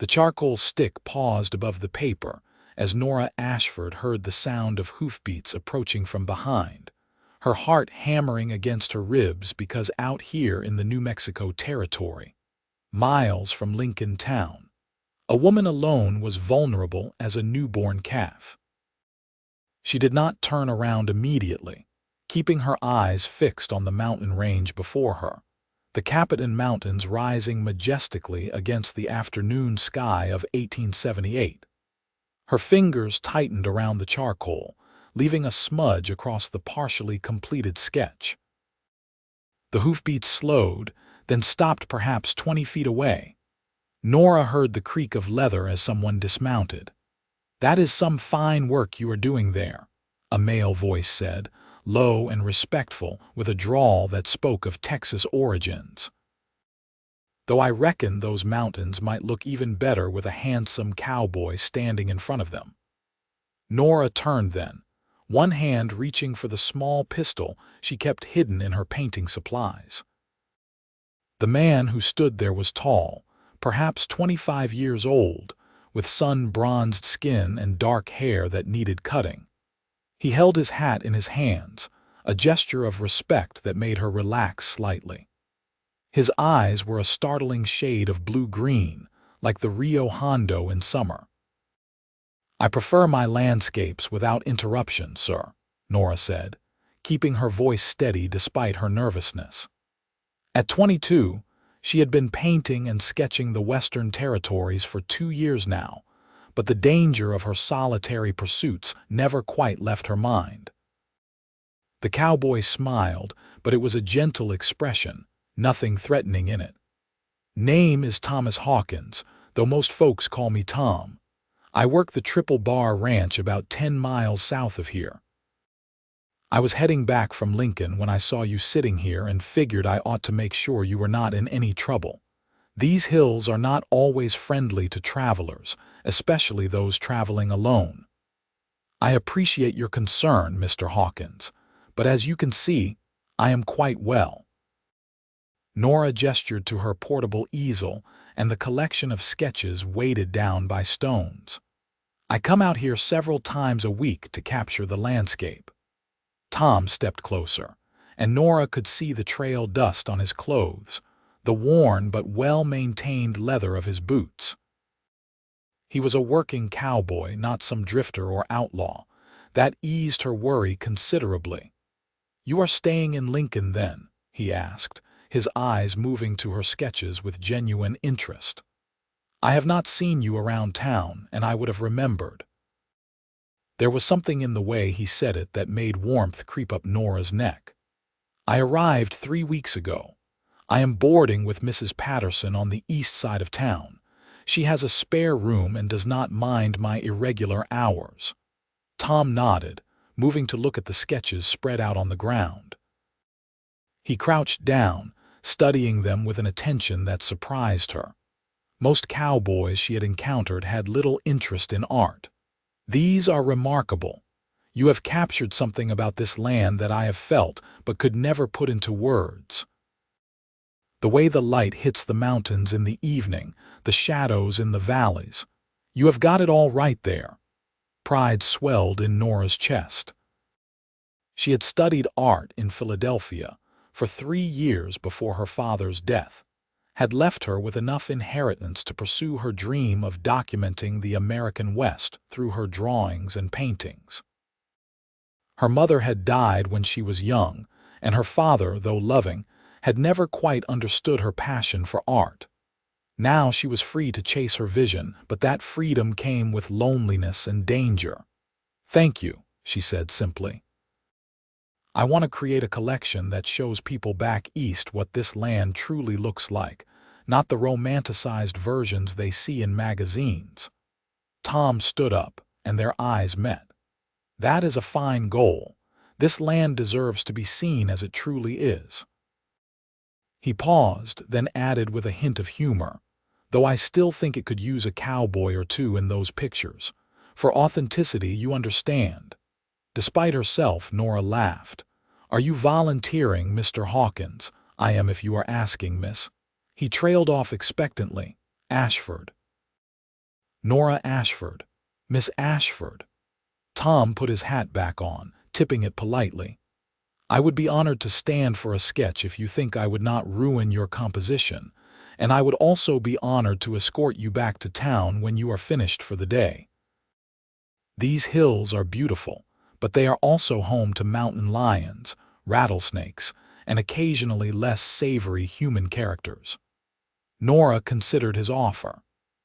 The charcoal stick paused above the paper as Nora Ashford heard the sound of hoofbeats approaching from behind, her heart hammering against her ribs because out here in the New Mexico territory, miles from Lincoln town, a woman alone was vulnerable as a newborn calf. She did not turn around immediately, keeping her eyes fixed on the mountain range before her, the Capitan Mountains rising majestically against the afternoon sky of 1878. Her fingers tightened around the charcoal, leaving a smudge across the partially completed sketch. The hoofbeats slowed, then stopped perhaps 20 feet away. Nora heard the creak of leather as someone dismounted. "That is some fine work you are doing there," a male voice said, low and respectful, with a drawl that spoke of Texas origins. "Though I reckon those mountains might look even better with a handsome cowboy standing in front of them." Nora turned then, one hand reaching for the small pistol she kept hidden in her painting supplies. The man who stood there was tall, perhaps 25 years old, with sun-bronzed skin and dark hair that needed cutting. He held his hat in his hands, a gesture of respect that made her relax slightly. His eyes were a startling shade of blue-green, like the Rio Hondo in summer. "I prefer my landscapes without interruption, sir," Nora said, keeping her voice steady despite her nervousness. At 22, she had been painting and sketching the Western Territories for 2 years now, but the danger of her solitary pursuits never quite left her mind. The cowboy smiled, but it was a gentle expression, nothing threatening in it. "Name is Thomas Hawkins, though most folks call me Tom. I work the Triple Bar Ranch about 10 miles south of here. I was heading back from Lincoln when I saw you sitting here and figured I ought to make sure you were not in any trouble. These hills are not always friendly to travelers, especially those traveling alone. I appreciate your concern, Mr. Hawkins, but as you can see, I am quite well." Nora gestured to her portable easel and the collection of sketches weighted down by stones. "I come out here several times a week to capture the landscape." Tom stepped closer, and Nora could see the trail dust on his clothes, the worn but well-maintained leather of his boots. He was a working cowboy, not some drifter or outlaw. That eased her worry considerably. "You are staying in Lincoln, then?" he asked, his eyes moving to her sketches with genuine interest. "I have not seen you around town, and I would have remembered." There was something in the way he said it that made warmth creep up Nora's neck. "I arrived 3 weeks ago. I am boarding with Mrs. Patterson on the east side of town. She has a spare room and does not mind my irregular hours." Tom nodded, moving to look at the sketches spread out on the ground. He crouched down, studying them with an attention that surprised her. Most cowboys she had encountered had little interest in art. "These are remarkable. You have captured something about this land that I have felt but could never put into words. The way the light hits the mountains in the evening, the shadows in the valleys. You have got it all right there." Pride swelled in Nora's chest. She had studied art in Philadelphia for 3 years before her father's death, had left her with enough inheritance to pursue her dream of documenting the American West through her drawings and paintings. Her mother had died when she was young, and her father, though loving, had never quite understood her passion for art. Now she was free to chase her vision, but that freedom came with loneliness and danger. "Thank you," she said simply. "I want to create a collection that shows people back east what this land truly looks like, not the romanticized versions they see in magazines." Tom stood up, and their eyes met. "That is a fine goal. This land deserves to be seen as it truly is." He paused, then added with a hint of humor, "Though I still think it could use a cowboy or two in those pictures. For authenticity, you understand." Despite herself, Nora laughed. "Are you volunteering, Mr. Hawkins?" "I am, if you are asking, miss." He trailed off expectantly. "Ashford." Nora Ashford. Miss Ashford. Tom put his hat back on, tipping it politely. I would be honored to stand for a sketch if you think I would not ruin your composition, and I would also be honored to escort you back to town when you are finished for the day. These hills are beautiful, but they are also home to mountain lions, rattlesnakes, and occasionally less savory human characters. Nora considered his offer.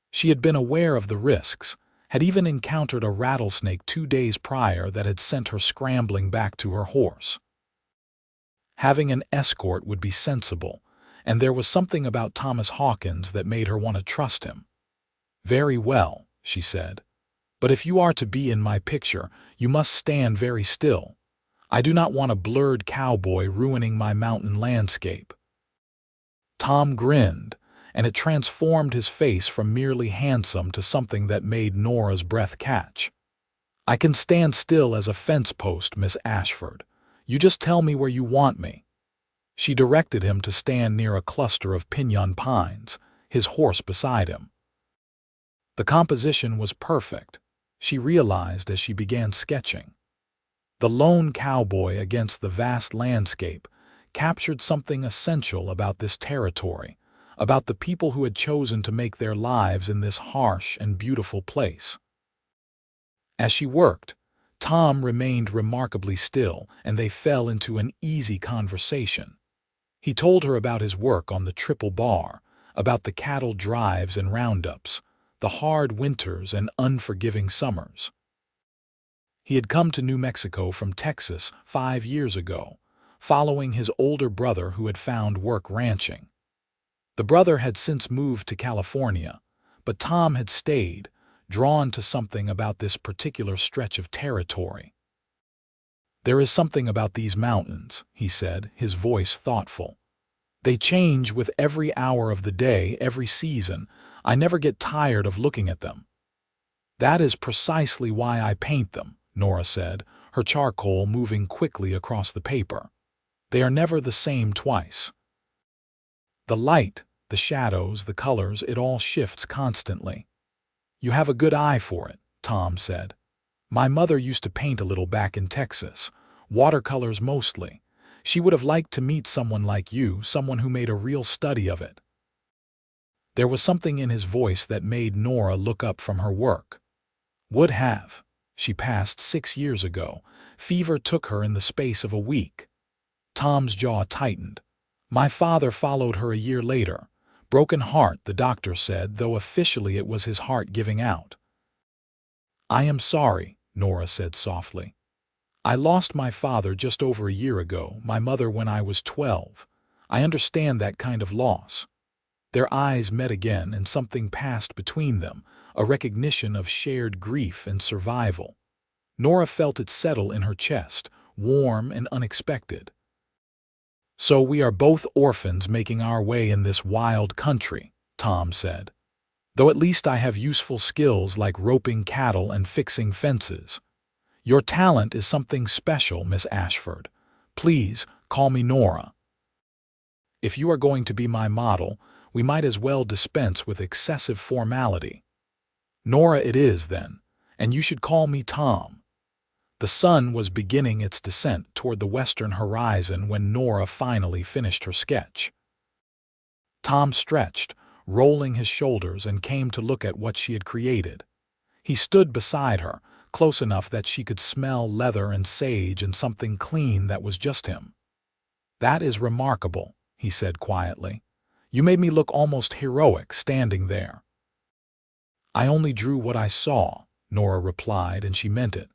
She had been aware of the risks, had even encountered a rattlesnake 2 days prior that had sent her scrambling back to her horse. Having an escort would be sensible, and there was something about Thomas Hawkins that made her want to trust him. "Very well," she said. "But if you are to be in my picture, you must stand very still. I do not want a blurred cowboy ruining my mountain landscape." Tom grinned, and it transformed his face from merely handsome to something that made Nora's breath catch. "I can stand still as a fence post, Miss Ashford. You just tell me where you want me." She directed him to stand near a cluster of piñon pines, his horse beside him. The composition was perfect, she realized as she began sketching. The lone cowboy against the vast landscape captured something essential about this territory, about the people who had chosen to make their lives in this harsh and beautiful place. As she worked, Tom remained remarkably still, and they fell into an easy conversation. He told her about his work on the Triple Bar, about the cattle drives and roundups, the hard winters and unforgiving summers. He had come to New Mexico from Texas 5 years ago, following his older brother who had found work ranching. The brother had since moved to California, but Tom had stayed, drawn to something about this particular stretch of territory. "There is something about these mountains," he said, his voice thoughtful. "They change with every hour of the day, every season. I never get tired of looking at them." "That is precisely why I paint them," Nora said, her charcoal moving quickly across the paper. "They are never the same twice. The light, the shadows, the colors, it all shifts constantly." "You have a good eye for it," Tom said. "My mother used to paint a little back in Texas, watercolors mostly. She would have liked to meet someone like you, someone who made a real study of it." There was something in his voice that made Nora look up from her work. "Would have. She passed 6 years ago. Fever took her in the space of a week." Tom's jaw tightened. "My father followed her a year later. Broken heart, the doctor said, though officially it was his heart giving out." "I am sorry," Nora said softly. "I lost my father just over a year ago, my mother when I was 12. I understand that kind of loss." Their eyes met again, and something passed between them, a recognition of shared grief and survival. Nora felt it settle in her chest, warm and unexpected. "So we are both orphans making our way in this wild country," Tom said. "Though at least I have useful skills like roping cattle and fixing fences. Your talent is something special, Miss Ashford. Please call me Nora. If you are going to be my model, we might as well dispense with excessive formality." "Nora it is, then, and you should call me Tom." The sun was beginning its descent toward the western horizon when Nora finally finished her sketch. Tom stretched, rolling his shoulders, and came to look at what she had created. He stood beside her, close enough that she could smell leather and sage and something clean that was just him. "That is remarkable," he said quietly. "You made me look almost heroic standing there." "I only drew what I saw," Nora replied, and she meant it.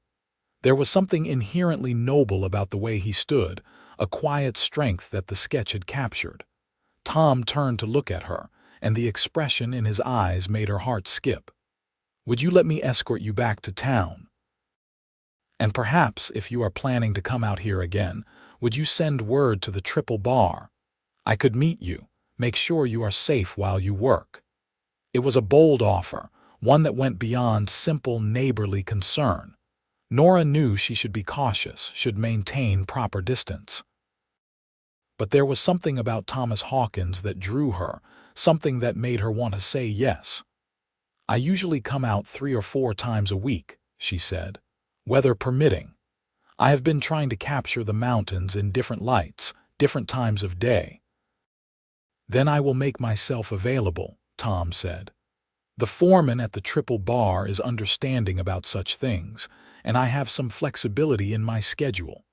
There was something inherently noble about the way he stood, a quiet strength that the sketch had captured. Tom turned to look at her, and the expression in his eyes made her heart skip. "Would you let me escort you back to town? And perhaps, if you are planning to come out here again, would you send word to the Triple Bar? I could meet you, make sure you are safe while you work." It was a bold offer, one that went beyond simple neighborly concern. Nora knew she should be cautious, should maintain proper distance. But there was something about Thomas Hawkins that drew her, something that made her want to say yes. I usually come out 3 or 4 times a week, she said, weather permitting. I have been trying to capture the mountains in different lights, different times of day. Then I will make myself available, Tom said. The foreman at the Triple Bar is understanding about such things, and I have some flexibility in my schedule.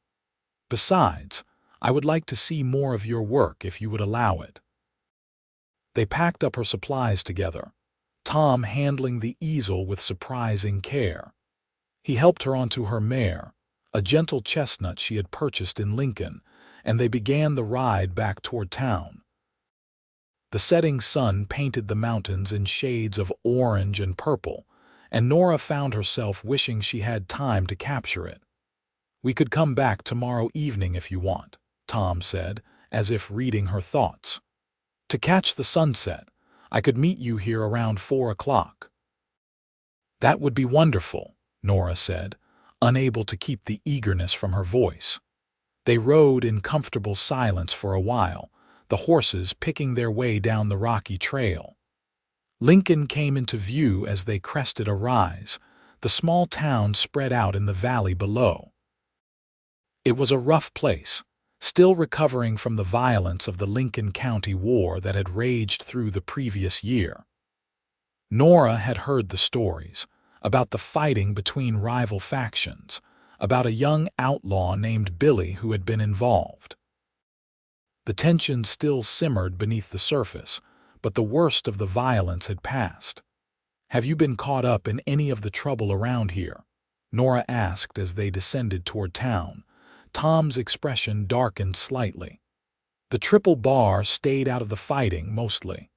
Besides, I would like to see more of your work if you would allow it. They packed up her supplies together, Tom handling the easel with surprising care. He helped her onto her mare, a gentle chestnut she had purchased in Lincoln, and they began the ride back toward town. The setting sun painted the mountains in shades of orange and purple, and Nora found herself wishing she had time to capture it. We could come back tomorrow evening if you want, Tom said, as if reading her thoughts. To catch the sunset, I could meet you here around 4 o'clock. That would be wonderful, Nora said, unable to keep the eagerness from her voice. They rode in comfortable silence for a while, the horses picking their way down the rocky trail. Lincoln came into view as they crested a rise, the small town spread out in the valley below. It was a rough place, still recovering from the violence of the Lincoln County War that had raged through the previous year. Nora had heard the stories about the fighting between rival factions, about a young outlaw named Billy who had been involved. The tension still simmered beneath the surface, but the worst of the violence had passed. "Have you been caught up in any of the trouble around here?" Nora asked as they descended toward town. Tom's expression darkened slightly. The Triple Bar stayed out of the fighting mostly.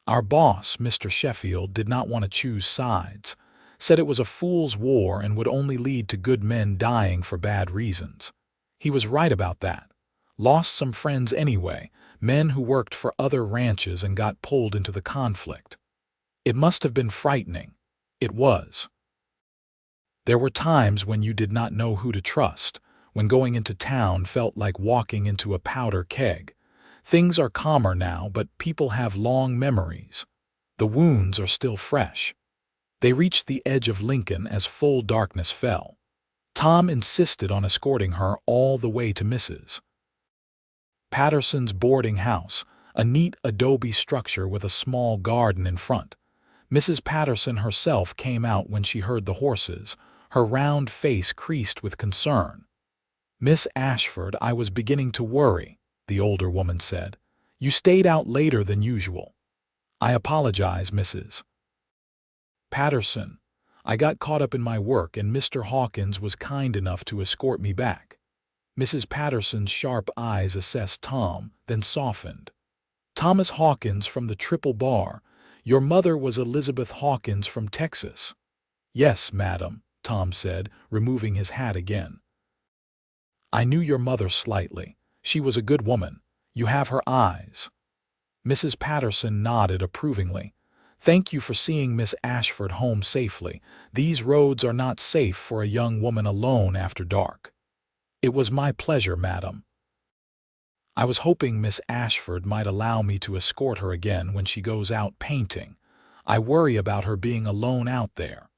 Our boss, Mr. Sheffield, did not want to choose sides, said it was a fool's war and would only lead to good men dying for bad reasons. He was right about that. Lost some friends anyway, men who worked for other ranches and got pulled into the conflict. It must have been frightening. It was. There were times when you did not know who to trust, when going into town felt like walking into a powder keg. Things are calmer now, but people have long memories. The wounds are still fresh. They reached the edge of Lincoln as full darkness fell. Tom insisted on escorting her all the way to Mrs. Patterson's boarding house, a neat adobe structure with a small garden in front. Mrs. Patterson herself came out when she heard the horses, her round face creased with concern. "Miss Ashford, I was beginning to worry," the older woman said. "You stayed out later than usual." "I apologize, Mrs. Patterson. I got caught up in my work and Mr. Hawkins was kind enough to escort me back." Mrs. Patterson's sharp eyes assessed Tom, then softened. "Thomas Hawkins from the Triple Bar. Your mother was Elizabeth Hawkins from Texas." "Yes, madam," Tom said, removing his hat again. "I knew your mother slightly. She was a good woman. You have her eyes." Mrs. Patterson nodded approvingly. "Thank you for seeing Miss Ashford home safely. These roads are not safe for a young woman alone after dark." "It was my pleasure, madam. I was hoping Miss Ashford might allow me to escort her again when she goes out painting. I worry about her being alone out there."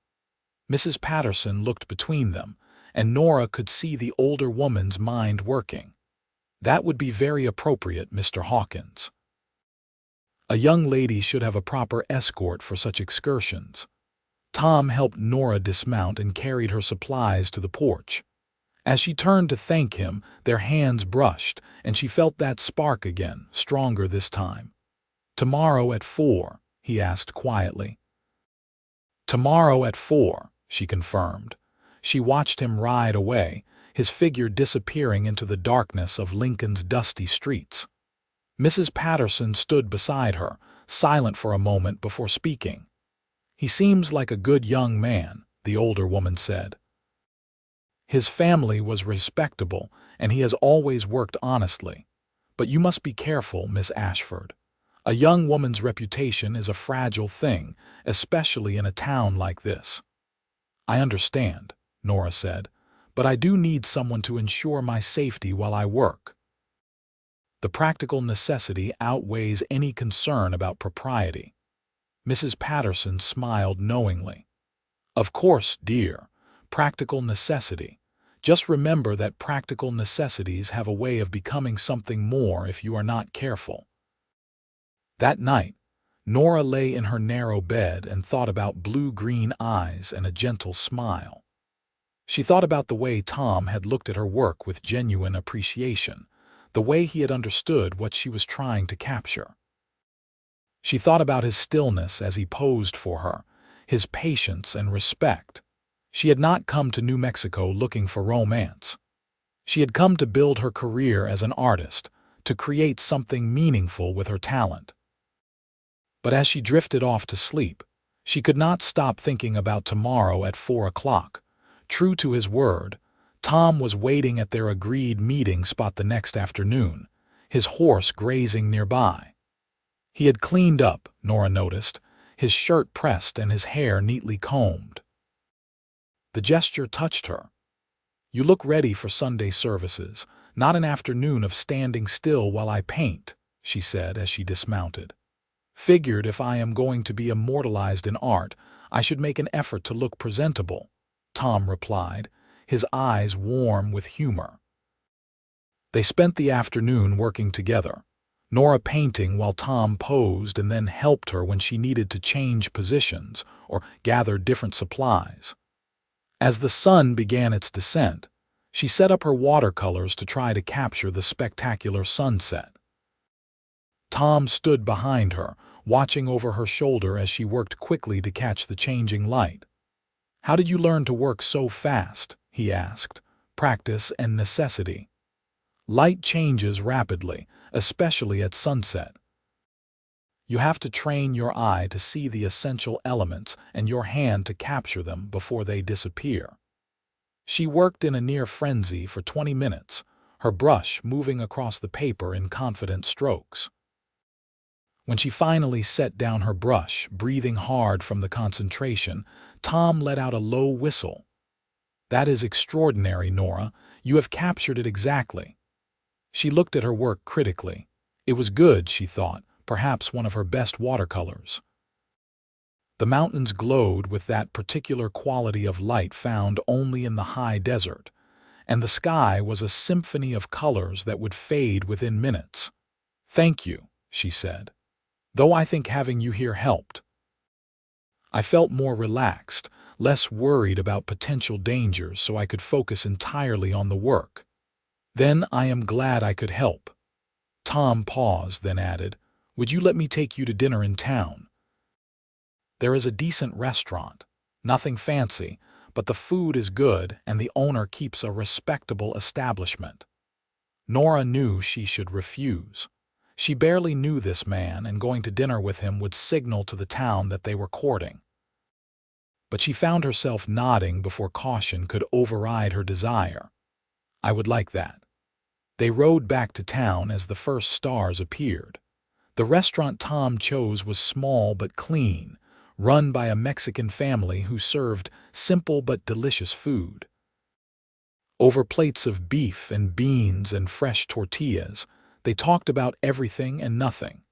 Mrs. Patterson looked between them, and Nora could see the older woman's mind working. "That would be very appropriate, Mr. Hawkins. A young lady should have a proper escort for such excursions." Tom helped Nora dismount and carried her supplies to the porch. As she turned to thank him, their hands brushed, and she felt that spark again, stronger this time. "Tomorrow at 4, he asked quietly. "Tomorrow at 4, she confirmed. She watched him ride away, his figure disappearing into the darkness of Lincoln's dusty streets. Mrs. Patterson stood beside her, silent for a moment before speaking. "He seems like a good young man," the older woman said. "His family was respectable, and he has always worked honestly. But you must be careful, Miss Ashford. A young woman's reputation is a fragile thing, especially in a town like this." "I understand," Nora said, "but I do need someone to ensure my safety while I work." The practical necessity outweighs any concern about propriety. Mrs. Patterson smiled knowingly. Of course, dear. Practical necessity. Just remember that practical necessities have a way of becoming something more if you are not careful. That night, Nora lay in her narrow bed and thought about blue-green eyes and a gentle smile. She thought about the way Tom had looked at her work with genuine appreciation, the way he had understood what she was trying to capture. She thought about his stillness as he posed for her, his patience and respect. She had not come to New Mexico looking for romance. She had come to build her career as an artist, to create something meaningful with her talent. But as she drifted off to sleep, she could not stop thinking about tomorrow at 4 o'clock. True to his word, Tom was waiting at their agreed meeting spot the next afternoon, his horse grazing nearby. He had cleaned up, Nora noticed, his shirt pressed and his hair neatly combed. The gesture touched her. "You look ready for Sunday services, not an afternoon of standing still while I paint," she said as she dismounted. "Figured if I am going to be immortalized in art, I should make an effort to look presentable," Tom replied, his eyes warm with humor. They spent the afternoon working together, Nora painting while Tom posed and then helped her when she needed to change positions or gather different supplies. As the sun began its descent, she set up her watercolors to try to capture the spectacular sunset. Tom stood behind her, watching over her shoulder as she worked quickly to catch the changing light. "How did you learn to work so fast?" he asked. "Practice and necessity. Light changes rapidly, especially at sunset. You have to train your eye to see the essential elements and your hand to capture them before they disappear." She worked in a near frenzy for 20 minutes, her brush moving across the paper in confident strokes. When she finally set down her brush, breathing hard from the concentration, Tom let out a low whistle. "That is extraordinary, Nora. You have captured it exactly." She looked at her work critically. It was good, she thought, perhaps one of her best watercolors. The mountains glowed with that particular quality of light found only in the high desert, and the sky was a symphony of colors that would fade within minutes. "Thank you," she said. "Though I think having you here helped. I felt more relaxed, less worried about potential dangers, so I could focus entirely on the work. Then I am glad I could help." Tom paused, then added, "Would you let me take you to dinner in town? There is a decent restaurant. Nothing fancy, but the food is good and the owner keeps a respectable establishment." Nora knew she should refuse. She barely knew this man, and going to dinner with him would signal to the town that they were courting. But she found herself nodding before caution could override her desire. "I would like that." They rode back to town as the first stars appeared. The restaurant Tom chose was small but clean, run by a Mexican family who served simple but delicious food. Over plates of beef and beans and fresh tortillas, they talked about everything and nothing.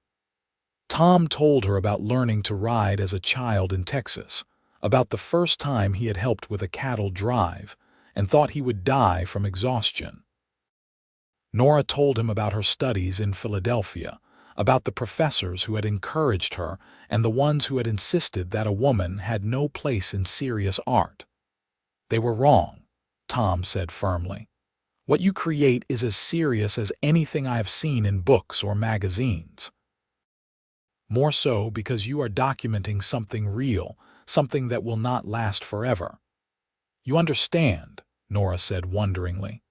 Tom told her about learning to ride as a child in Texas, about the first time he had helped with a cattle drive, and thought he would die from exhaustion. Nora told him about her studies in Philadelphia, about the professors who had encouraged her and the ones who had insisted that a woman had no place in serious art. "They were wrong," Tom said firmly. "What you create is as serious as anything I have seen in books or magazines. More so because you are documenting something real, something that will not last forever." "You understand," Nora said wonderingly.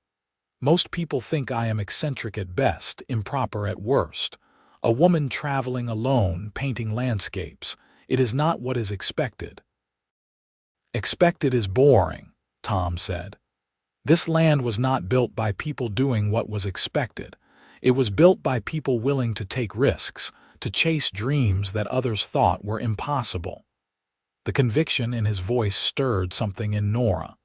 "Most people think I am eccentric at best, improper at worst. A woman traveling alone, painting landscapes. It is not what is expected." "Expected is boring," Tom said. "This land was not built by people doing what was expected. It was built by people willing to take risks, to chase dreams that others thought were impossible." The conviction in his voice stirred something in Nora.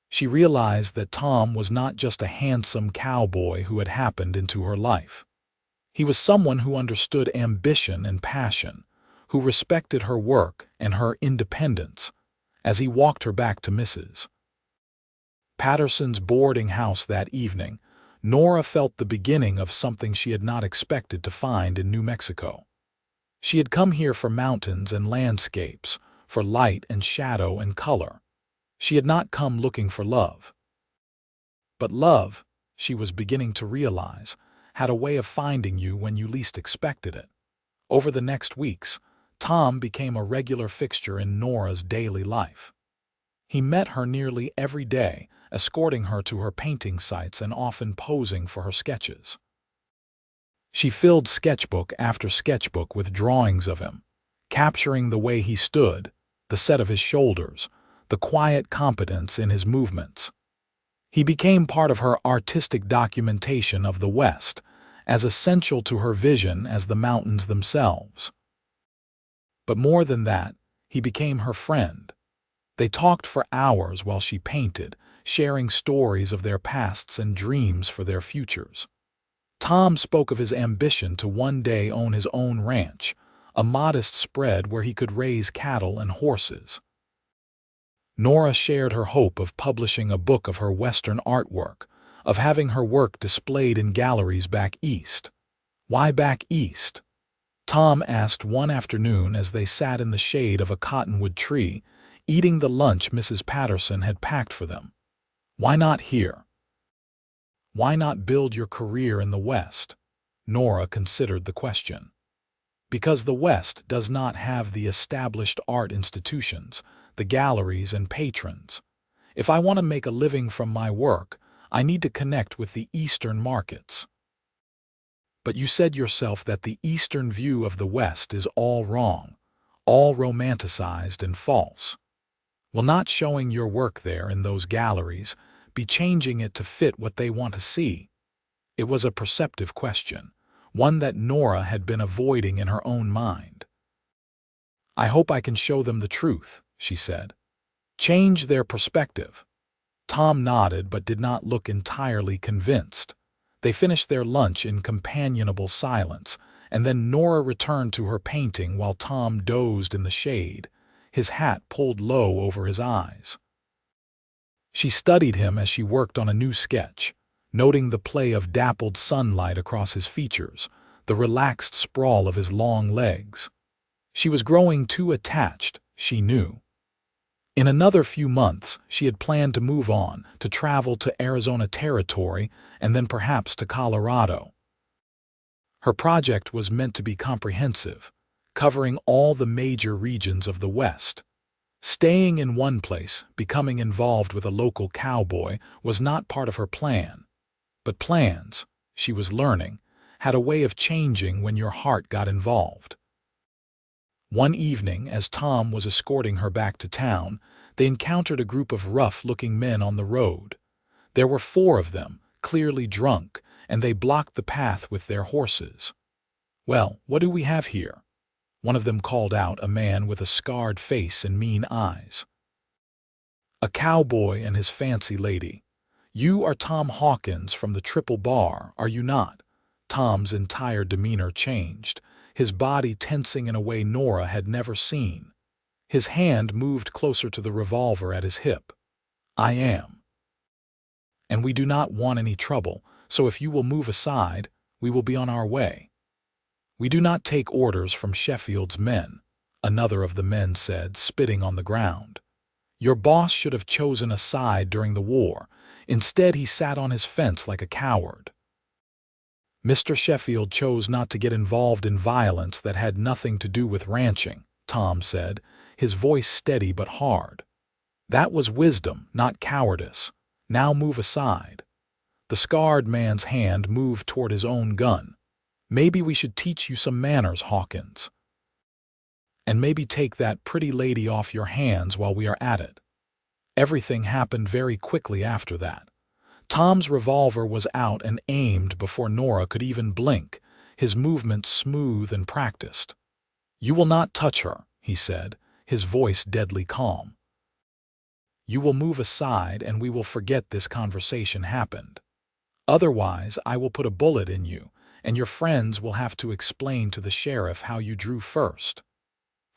She realized that Tom was not just a handsome cowboy who had happened into her life. He was someone who understood ambition and passion, who respected her work and her independence. As he walked her back to Mrs. Patterson's boarding house that evening, Nora felt the beginning of something she had not expected to find in New Mexico. She had come here for mountains and landscapes, for light and shadow and color. She had not come looking for love. But love, she was beginning to realize, had a way of finding you when you least expected it. Over the next weeks, Tom became a regular fixture in Nora's daily life. He met her nearly every day, escorting her to her painting sites and often posing for her sketches. She filled sketchbook after sketchbook with drawings of him, capturing the way he stood, the set of his shoulders, the quiet competence in his movements. He became part of her artistic documentation of the West, as essential to her vision as the mountains themselves. But more than that, he became her friend. They talked for hours while she painted, sharing stories of their pasts and dreams for their futures. Tom spoke of his ambition to one day own his own ranch, a modest spread where he could raise cattle and horses. Nora shared her hope of publishing a book of her Western artwork, of having her work displayed in galleries back east. Why back east? Tom asked one afternoon as they sat in the shade of a cottonwood tree, eating the lunch Mrs. Patterson had packed for them. Why not here? Why not build your career in the West? Nora considered the question. Because the West does not have the established art institutions, the galleries and patrons. If I want to make a living from my work, I need to connect with the Eastern markets. But you said yourself that the Eastern view of the West is all wrong, all romanticized and false. Will not showing your work there in those galleries be changing it to fit what they want to see? It was a perceptive question, one that Nora had been avoiding in her own mind. I hope I can show them the truth, she said. Change their perspective. Tom nodded but did not look entirely convinced. They finished their lunch in companionable silence, and then Nora returned to her painting while Tom dozed in the shade, his hat pulled low over his eyes. She studied him as she worked on a new sketch, noting the play of dappled sunlight across his features, the relaxed sprawl of his long legs. She was growing too attached, she knew. In another few months, she had planned to move on, to travel to Arizona Territory and then perhaps to Colorado. Her project was meant to be comprehensive, covering all the major regions of the West. Staying in one place, becoming involved with a local cowboy, was not part of her plan. But plans, she was learning, had a way of changing when your heart got involved. One evening, as Tom was escorting her back to town, they encountered a group of rough-looking men on the road. There were 4 of them, clearly drunk, and they blocked the path with their horses. "Well, what do we have here?" one of them called out, a man with a scarred face and mean eyes. "A cowboy and his fancy lady. You are Tom Hawkins from the Triple Bar, are you not?" Tom's entire demeanor changed, his body tensing in a way Nora had never seen. His hand moved closer to the revolver at his hip. "I am. And we do not want any trouble, so if you will move aside, we will be on our way." "We do not take orders from Sheffield's men," another of the men said, spitting on the ground. "Your boss should have chosen a side during the war. Instead, he sat on his fence like a coward." "Mr. Sheffield chose not to get involved in violence that had nothing to do with ranching," Tom said, his voice steady but hard. "That was wisdom, not cowardice. Now move aside." The scarred man's hand moved toward his own gun. "Maybe we should teach you some manners, Hawkins. And maybe take that pretty lady off your hands while we are at it." Everything happened very quickly after that. Tom's revolver was out and aimed before Nora could even blink, his movements smooth and practiced. "You will not touch her," he said, his voice deadly calm. "You will move aside and we will forget this conversation happened. Otherwise, I will put a bullet in you, and your friends will have to explain to the sheriff how you drew first."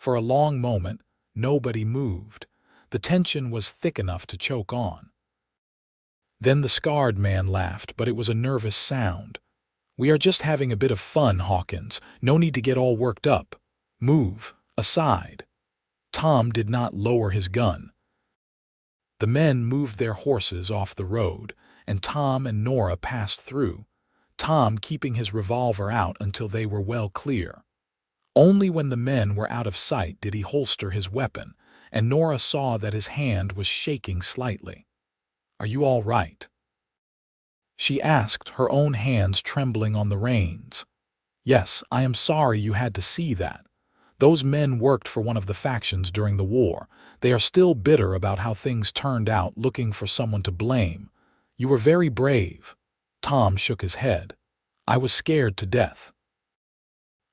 For a long moment, nobody moved. The tension was thick enough to choke on. Then the scarred man laughed, but it was a nervous sound. "We are just having a bit of fun, Hawkins. No need to get all worked up. Move aside." Tom did not lower his gun. The men moved their horses off the road, and Tom and Nora passed through, Tom keeping his revolver out until they were well clear. Only when the men were out of sight did he holster his weapon, and Nora saw that his hand was shaking slightly. "Are you all right?" she asked, her own hands trembling on the reins. "Yes, I am sorry you had to see that. Those men worked for one of the factions during the war. They are still bitter about how things turned out, looking for someone to blame. You were very brave." Tom shook his head. "I was scared to death.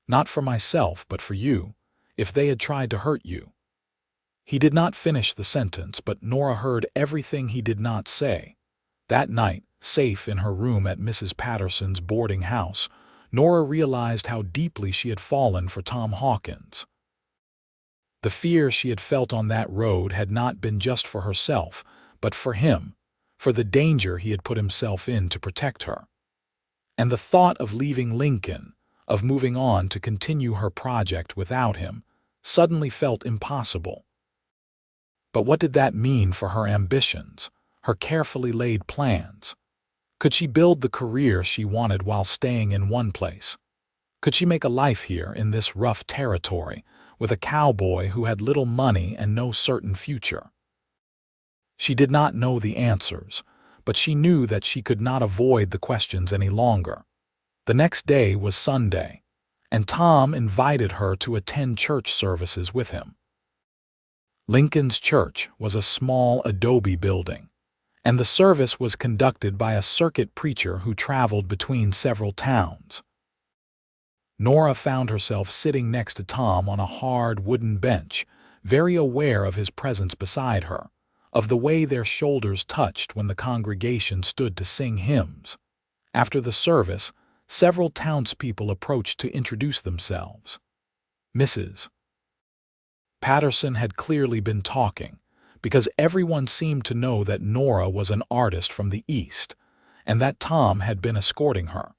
Not for myself, but for you, if they had tried to hurt you." He did not finish the sentence, but Nora heard everything he did not say. That night, safe in her room at Mrs. Patterson's boarding house, Nora realized how deeply she had fallen for Tom Hawkins. The fear she had felt on that road had not been just for herself, but for him, for the danger he had put himself in to protect her. And the thought of leaving Lincoln, of moving on to continue her project without him, suddenly felt impossible. But what did that mean for her ambitions, her carefully laid plans? Could she build the career she wanted while staying in one place? Could she make a life here in this rough territory, with a cowboy who had little money and no certain future? She did not know the answers, but she knew that she could not avoid the questions any longer. The next day was Sunday, and Tom invited her to attend church services with him. Lincoln's church was a small adobe building, and the service was conducted by a circuit preacher who traveled between several towns. Nora found herself sitting next to Tom on a hard wooden bench, very aware of his presence beside her, of the way their shoulders touched when the congregation stood to sing hymns. After the service, several townspeople approached to introduce themselves. Mrs. Patterson had clearly been talking, because everyone seemed to know that Nora was an artist from the East, and that Tom had been escorting her.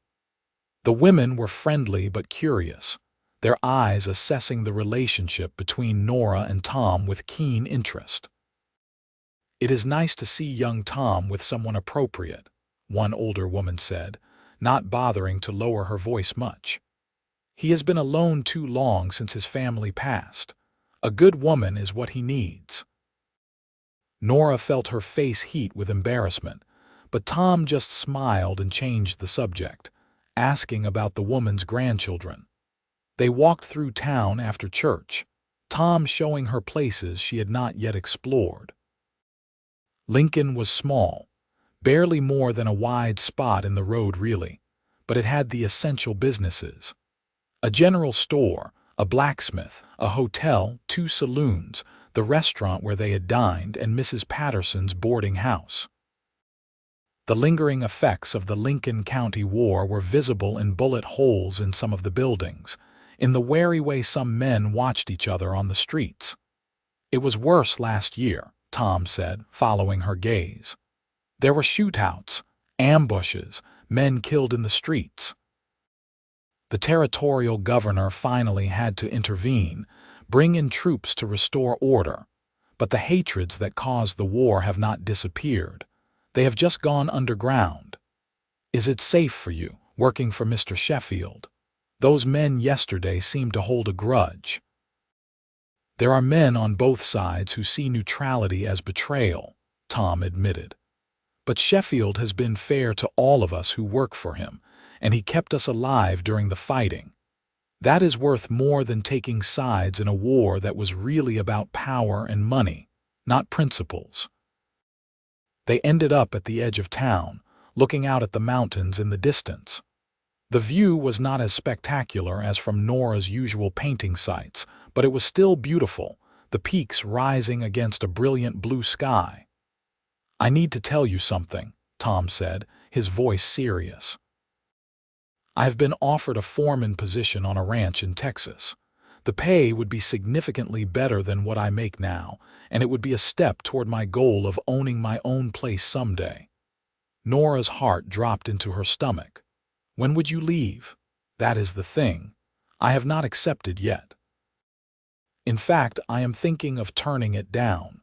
The women were friendly but curious, their eyes assessing the relationship between Nora and Tom with keen interest. "It is nice to see young Tom with someone appropriate," one older woman said, not bothering to lower her voice much. "He has been alone too long since his family passed. A good woman is what he needs." Nora felt her face heat with embarrassment, but Tom just smiled and changed the subject, asking about the woman's grandchildren. They walked through town after church, Tom showing her places she had not yet explored. Lincoln was small, barely more than a wide spot in the road really, but it had the essential businesses. A general store, a blacksmith, a hotel, 2 saloons, the restaurant where they had dined, and Mrs. Patterson's boarding house. The lingering effects of the Lincoln County War were visible in bullet holes in some of the buildings, in the wary way some men watched each other on the streets. "It was worse last year," Tom said, following her gaze. "There were shootouts, ambushes, men killed in the streets." The territorial governor finally had to intervene, bring in troops to restore order, but the hatreds that caused the war have not disappeared. They have just gone underground. "Is it safe for you, working for Mr. Sheffield? Those men yesterday seemed to hold a grudge." "There are men on both sides who see neutrality as betrayal," Tom admitted. "But Sheffield has been fair to all of us who work for him, and he kept us alive during the fighting. That is worth more than taking sides in a war that was really about power and money, not principles." They ended up at the edge of town, looking out at the mountains in the distance. The view was not as spectacular as from Nora's usual painting sites, but it was still beautiful, the peaks rising against a brilliant blue sky. "I need to tell you something," Tom said, his voice serious. "I have been offered a foreman position on a ranch in Texas. The pay would be significantly better than what I make now, and it would be a step toward my goal of owning my own place someday. Nora's heart dropped into her stomach. When would you leave? That is the thing. I have not accepted yet. In fact, I am thinking of turning it down.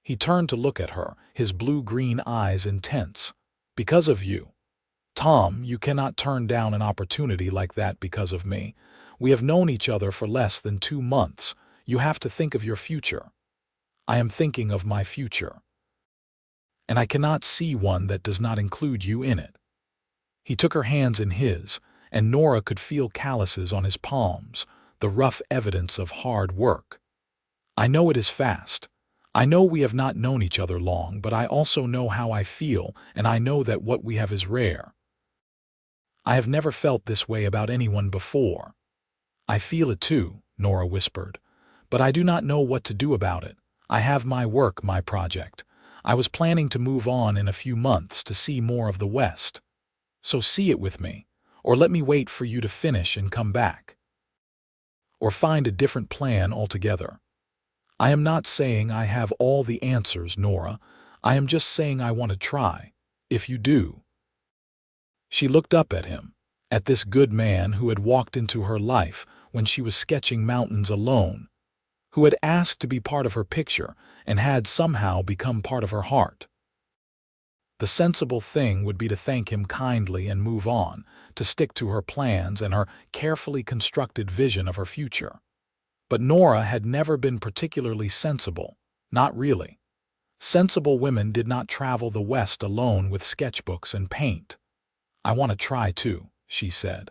He turned to look at her, his blue-green eyes intense. Because of you. Tom, you cannot turn down an opportunity like that because of me. We have known each other for less than 2 months. You have to think of your future. I am thinking of my future. And I cannot see one that does not include you in it. He took her hands in his, and Nora could feel calluses on his palms, the rough evidence of hard work. I know it is fast. I know we have not known each other long, but I also know how I feel, and I know that what we have is rare. I have never felt this way about anyone before. I feel it too, Nora whispered, but I do not know what to do about it. I have my work, my project. I was planning to move on in a few months to see more of the West. So see it with me, or let me wait for you to finish and come back. Or find a different plan altogether. I am not saying I have all the answers, Nora. I am just saying I want to try, if you do. She looked up at him, at this good man who had walked into her life when she was sketching mountains alone, who had asked to be part of her picture and had somehow become part of her heart. The sensible thing would be to thank him kindly and move on, to stick to her plans and her carefully constructed vision of her future. But Nora had never been particularly sensible, not really. Sensible women did not travel the West alone with sketchbooks and paint. I want to try too, she said.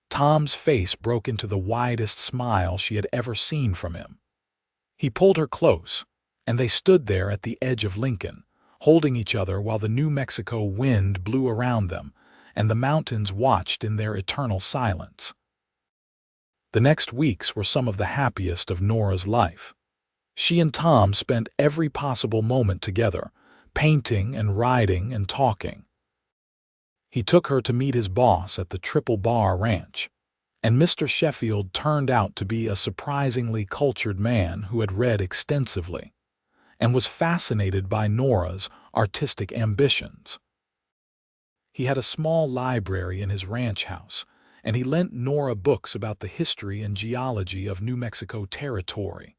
Tom's face broke into the widest smile she had ever seen from him. He pulled her close, and they stood there at the edge of Lincoln, holding each other while the New Mexico wind blew around them, and the mountains watched in their eternal silence. The next weeks were some of the happiest of Nora's life. She and Tom spent every possible moment together, painting and riding and talking. He took her to meet his boss at the Triple Bar Ranch, and Mr. Sheffield turned out to be a surprisingly cultured man who had read extensively and was fascinated by Nora's artistic ambitions. He had a small library in his ranch house, and he lent Nora books about the history and geology of New Mexico territory.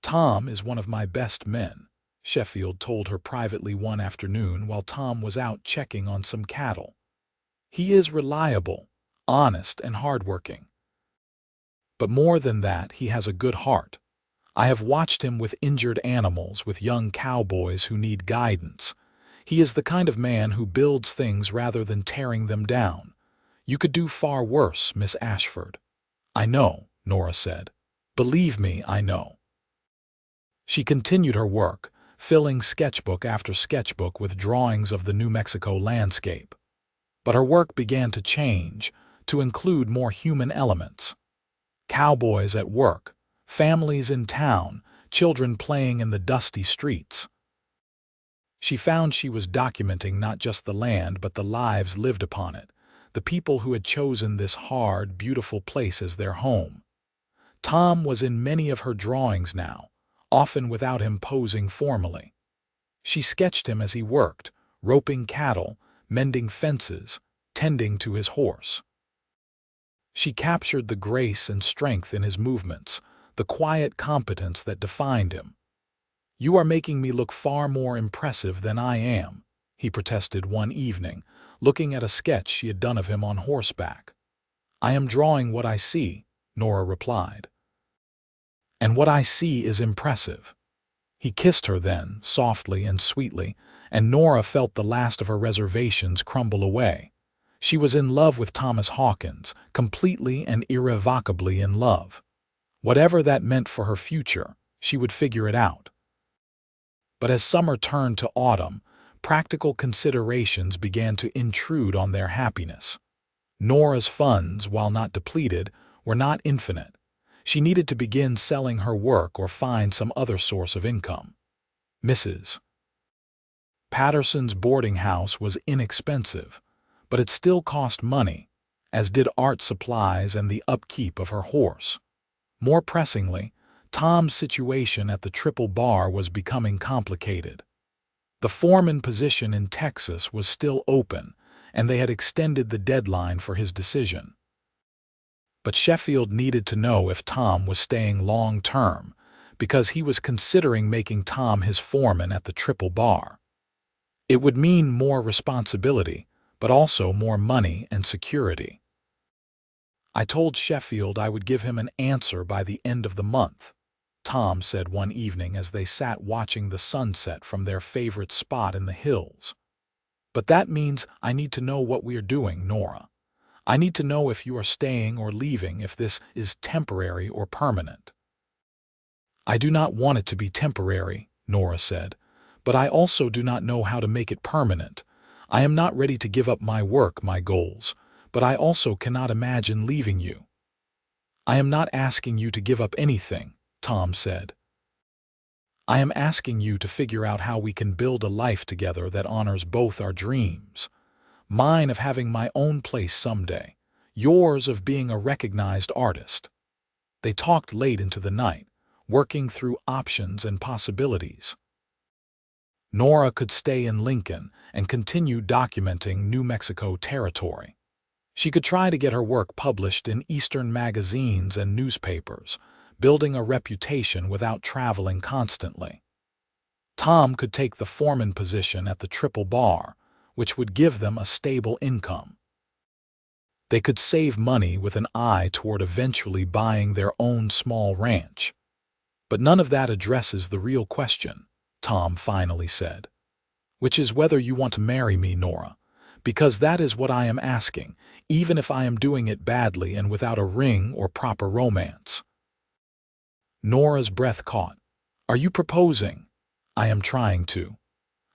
Tom is one of my best men, Sheffield told her privately one afternoon while Tom was out checking on some cattle. He is reliable, honest, and hardworking. But more than that, he has a good heart. I have watched him with injured animals, with young cowboys who need guidance. He is the kind of man who builds things rather than tearing them down. You could do far worse, Miss Ashford. I know, Nora said. Believe me, I know. She continued her work, filling sketchbook after sketchbook with drawings of the New Mexico landscape. But her work began to change, to include more human elements. Cowboys at work, families in town, children playing in the dusty streets. She found she was documenting not just the land but the lives lived upon it, the people who had chosen this hard, beautiful place as their home. Tom was in many of her drawings now, often without him posing formally. She sketched him as he worked, roping cattle, mending fences, tending to his horse. She captured the grace and strength in his movements, the quiet competence that defined him. "You are making me look far more impressive than I am," he protested one evening, looking at a sketch she had done of him on horseback. "I am drawing what I see," Nora replied. "And what I see is impressive." He kissed her then, softly and sweetly, and Nora felt the last of her reservations crumble away. She was in love with Thomas Hawkins, completely and irrevocably in love. Whatever that meant for her future, she would figure it out. But as summer turned to autumn, practical considerations began to intrude on their happiness. Nora's funds, while not depleted, were not infinite. She needed to begin selling her work or find some other source of income. Mrs. Patterson's boarding house was inexpensive, but it still cost money, as did art supplies and the upkeep of her horse. More pressingly, Tom's situation at the Triple Bar was becoming complicated. The foreman position in Texas was still open, and they had extended the deadline for his decision. But Sheffield needed to know if Tom was staying long-term, because he was considering making Tom his foreman at the Triple Bar. It would mean more responsibility, but also more money and security. "I told Sheffield I would give him an answer by the end of the month," Tom said one evening as they sat watching the sunset from their favorite spot in the hills. "But that means I need to know what we are doing, Nora. I need to know if you are staying or leaving, if this is temporary or permanent." "I do not want it to be temporary," Nora said, "but I also do not know how to make it permanent. I am not ready to give up my work, my goals, but I also cannot imagine leaving you." "I am not asking you to give up anything," Tom said. "I am asking you to figure out how we can build a life together that honors both our dreams. Mine of having my own place someday, yours of being a recognized artist." They talked late into the night, working through options and possibilities. Nora could stay in Lincoln and continue documenting New Mexico territory. She could try to get her work published in Eastern magazines and newspapers, building a reputation without traveling constantly. Tom could take the foreman position at the Triple Bar, which would give them a stable income. They could save money with an eye toward eventually buying their own small ranch. "But none of that addresses the real question," Tom finally said, "which is whether you want to marry me, Nora, because that is what I am asking, even if I am doing it badly and without a ring or proper romance." Nora's breath caught. "Are you proposing?" "I am trying to.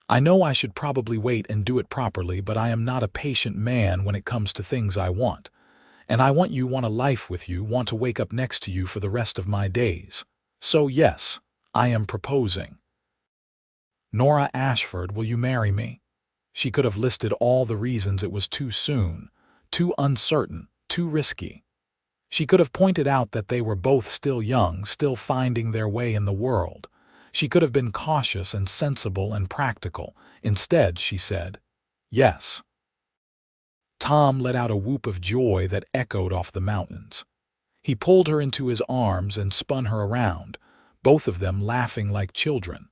I know I should probably wait and do it properly, but I am not a patient man when it comes to things I want. And I want a life with you, want to wake up next to you for the rest of my days. So yes, I am proposing." "Nora Ashford, will you marry me?" She could have listed all the reasons it was too soon, too uncertain, too risky. She could have pointed out that they were both still young, still finding their way in the world. She could have been cautious and sensible and practical. Instead, she said, "Yes." Tom let out a whoop of joy that echoed off the mountains. He pulled her into his arms and spun her around, both of them laughing like children.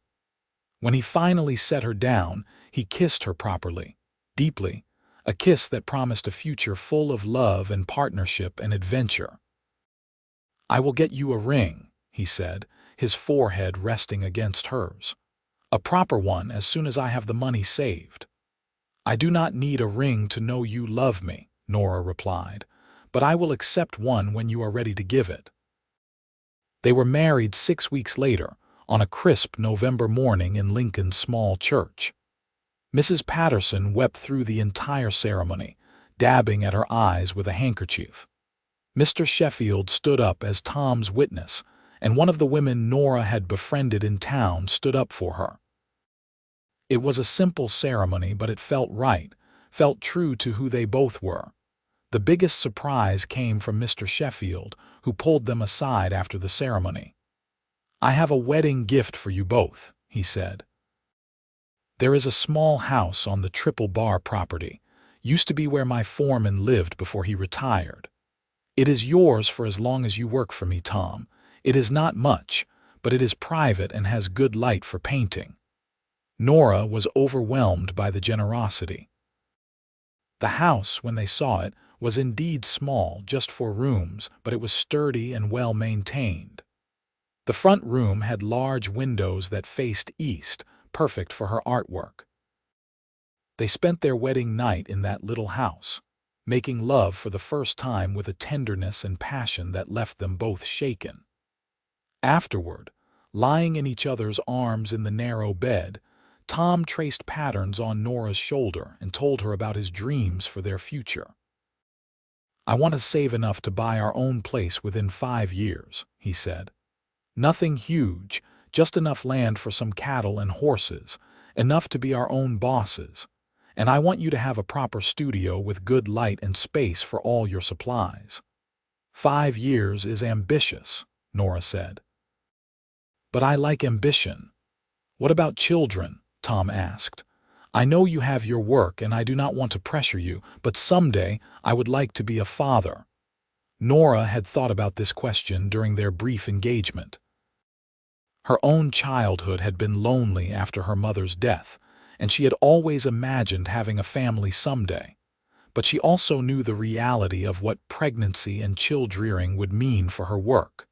When he finally set her down, he kissed her properly, deeply, a kiss that promised a future full of love and partnership and adventure. "I will get you a ring," he said, his forehead resting against hers. "A proper one as soon as I have the money saved." "I do not need a ring to know you love me," Nora replied, "but I will accept one when you are ready to give it." They were married 6 weeks later, on a crisp November morning in Lincoln's small church. Mrs. Patterson wept through the entire ceremony, dabbing at her eyes with a handkerchief. Mr. Sheffield stood up as Tom's witness, and one of the women Nora had befriended in town stood up for her. It was a simple ceremony, but it felt right, felt true to who they both were. The biggest surprise came from Mr. Sheffield, who pulled them aside after the ceremony. "I have a wedding gift for you both," he said. "There is a small house on the Triple Bar property, used to be where my foreman lived before he retired. It is yours for as long as you work for me, Tom. It is not much, but it is private and has good light for painting." Nora was overwhelmed by the generosity. The house, when they saw it, was indeed small, just 4 rooms, but it was sturdy and well maintained. The front room had large windows that faced east, perfect for her artwork. They spent their wedding night in that little house, making love for the first time with a tenderness and passion that left them both shaken. Afterward, lying in each other's arms in the narrow bed, Tom traced patterns on Nora's shoulder and told her about his dreams for their future. "I want to save enough to buy our own place within 5 years," he said. "Nothing huge, just enough land for some cattle and horses, enough to be our own bosses. And I want you to have a proper studio with good light and space for all your supplies." 5 years is ambitious, Nora said. "But I like ambition." "What about children?" Tom asked. "I know you have your work and I do not want to pressure you, but someday I would like to be a father." Nora had thought about this question during their brief engagement. Her own childhood had been lonely after her mother's death, and she had always imagined having a family someday. But she also knew the reality of what pregnancy and child-rearing would mean for her work.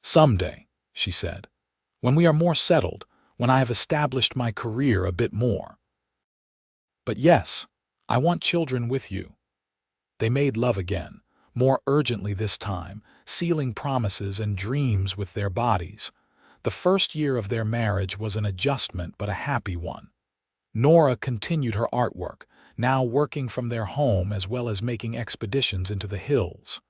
"Someday," she said, "when we are more settled, when I have established my career a bit more. But yes, I want children with you." They made love again, more urgently this time, sealing promises and dreams with their bodies. The first year of their marriage was an adjustment but a happy one. Nora continued her artwork, now working from their home as well as making expeditions into the hills.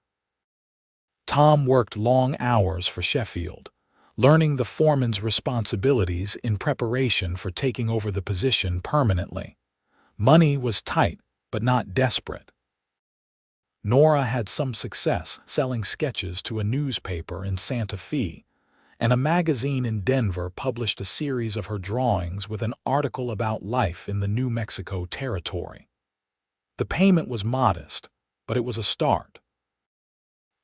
Tom worked long hours for Sheffield, learning the foreman's responsibilities in preparation for taking over the position permanently. Money was tight, but not desperate. Nora had some success selling sketches to a newspaper in Santa Fe, and a magazine in Denver published a series of her drawings with an article about life in the New Mexico territory. The payment was modest, but it was a start.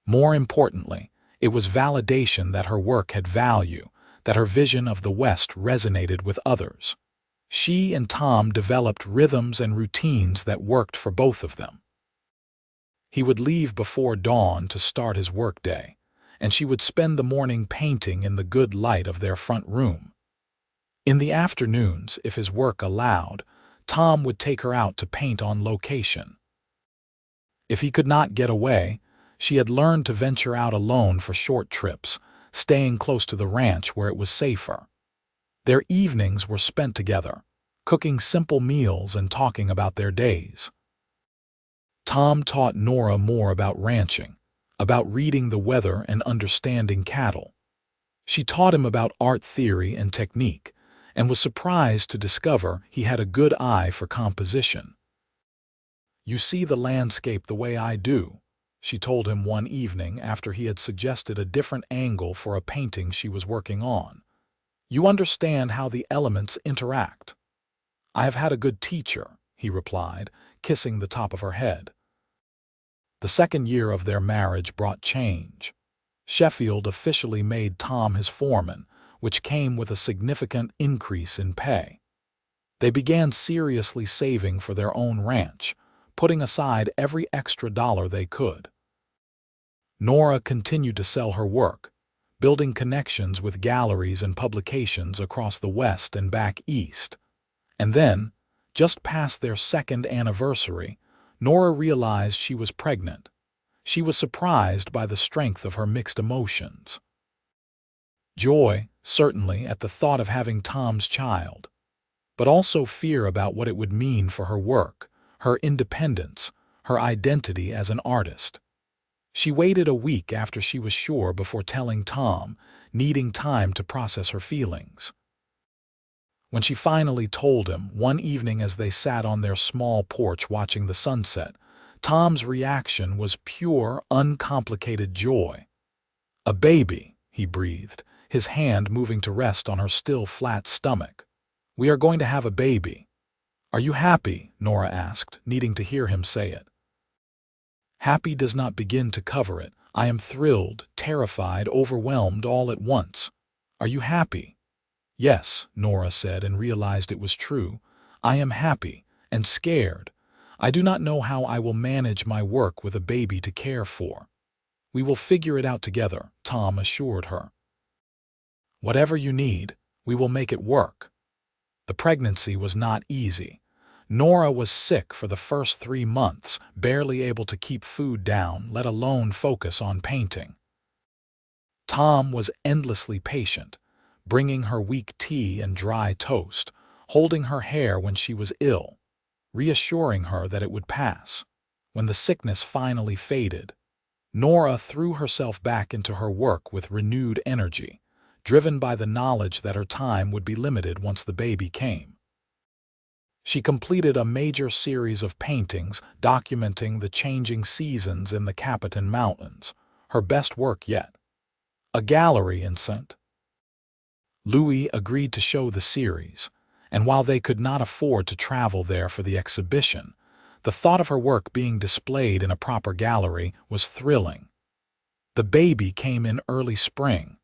More importantly, it was validation that her work had value, that her vision of the West resonated with others. She and Tom developed rhythms and routines that worked for both of them. He would leave before dawn to start his workday, and she would spend the morning painting in the good light of their front room. In the afternoons, if his work allowed, Tom would take her out to paint on location. If he could not get away, she had learned to venture out alone for short trips, staying close to the ranch where it was safer. Their evenings were spent together, cooking simple meals and talking about their days. Tom taught Nora more about ranching, about reading the weather and understanding cattle. She taught him about art theory and technique, and was surprised to discover he had a good eye for composition. "You see the landscape the way I do," she told him one evening after he had suggested a different angle for a painting she was working on. "You understand how the elements interact." "I have had a good teacher," he replied, kissing the top of her head. The second year of their marriage brought change. Sheffield officially made Tom his foreman, which came with a significant increase in pay. They began seriously saving for their own ranch, putting aside every extra dollar they could. Nora continued to sell her work, building connections with galleries and publications across the West and back East. And then, just past their second anniversary, Nora realized she was pregnant. She was surprised by the strength of her mixed emotions. Joy, certainly, at the thought of having Tom's child, but also fear about what it would mean for her work, her independence, her identity as an artist. She waited a week after she was sure before telling Tom, needing time to process her feelings. When she finally told him, one evening as they sat on their small porch watching the sunset, Tom's reaction was pure, uncomplicated joy. "A baby," he breathed, his hand moving to rest on her still flat stomach. "We are going to have a baby." "Are you happy?" Nora asked, needing to hear him say it. Happy does not begin to cover it. I am thrilled, terrified, overwhelmed all at once. "Are you happy?" "Yes," Nora said and realized it was true. "I am happy and scared. I do not know how I will manage my work with a baby to care for." "We will figure it out together," Tom assured her. "Whatever you need, we will make it work." The pregnancy was not easy. Nora was sick for the first 3 months, barely able to keep food down, let alone focus on painting. Tom was endlessly patient, bringing her weak tea and dry toast, holding her hair when she was ill, reassuring her that it would pass. When the sickness finally faded, Nora threw herself back into her work with renewed energy, driven by the knowledge that her time would be limited once the baby came. She completed a major series of paintings documenting the changing seasons in the Capitan Mountains, her best work yet. A gallery in St. Louis agreed to show the series, and while they could not afford to travel there for the exhibition, the thought of her work being displayed in a proper gallery was thrilling. The baby came in early spring,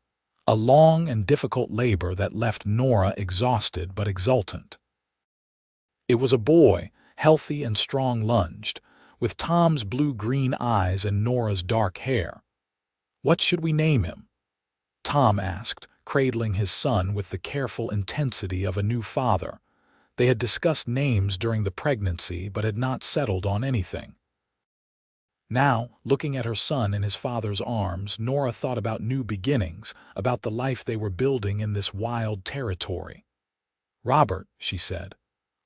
a long and difficult labor that left Nora exhausted but exultant. It was a boy, healthy and strong-lunged, with Tom's blue-green eyes and Nora's dark hair. "What should we name him?" Tom asked, cradling his son with the careful intensity of a new father. They had discussed names during the pregnancy but had not settled on anything. Now, looking at her son in his father's arms, Nora thought about new beginnings, about the life they were building in this wild territory. "Robert," she said.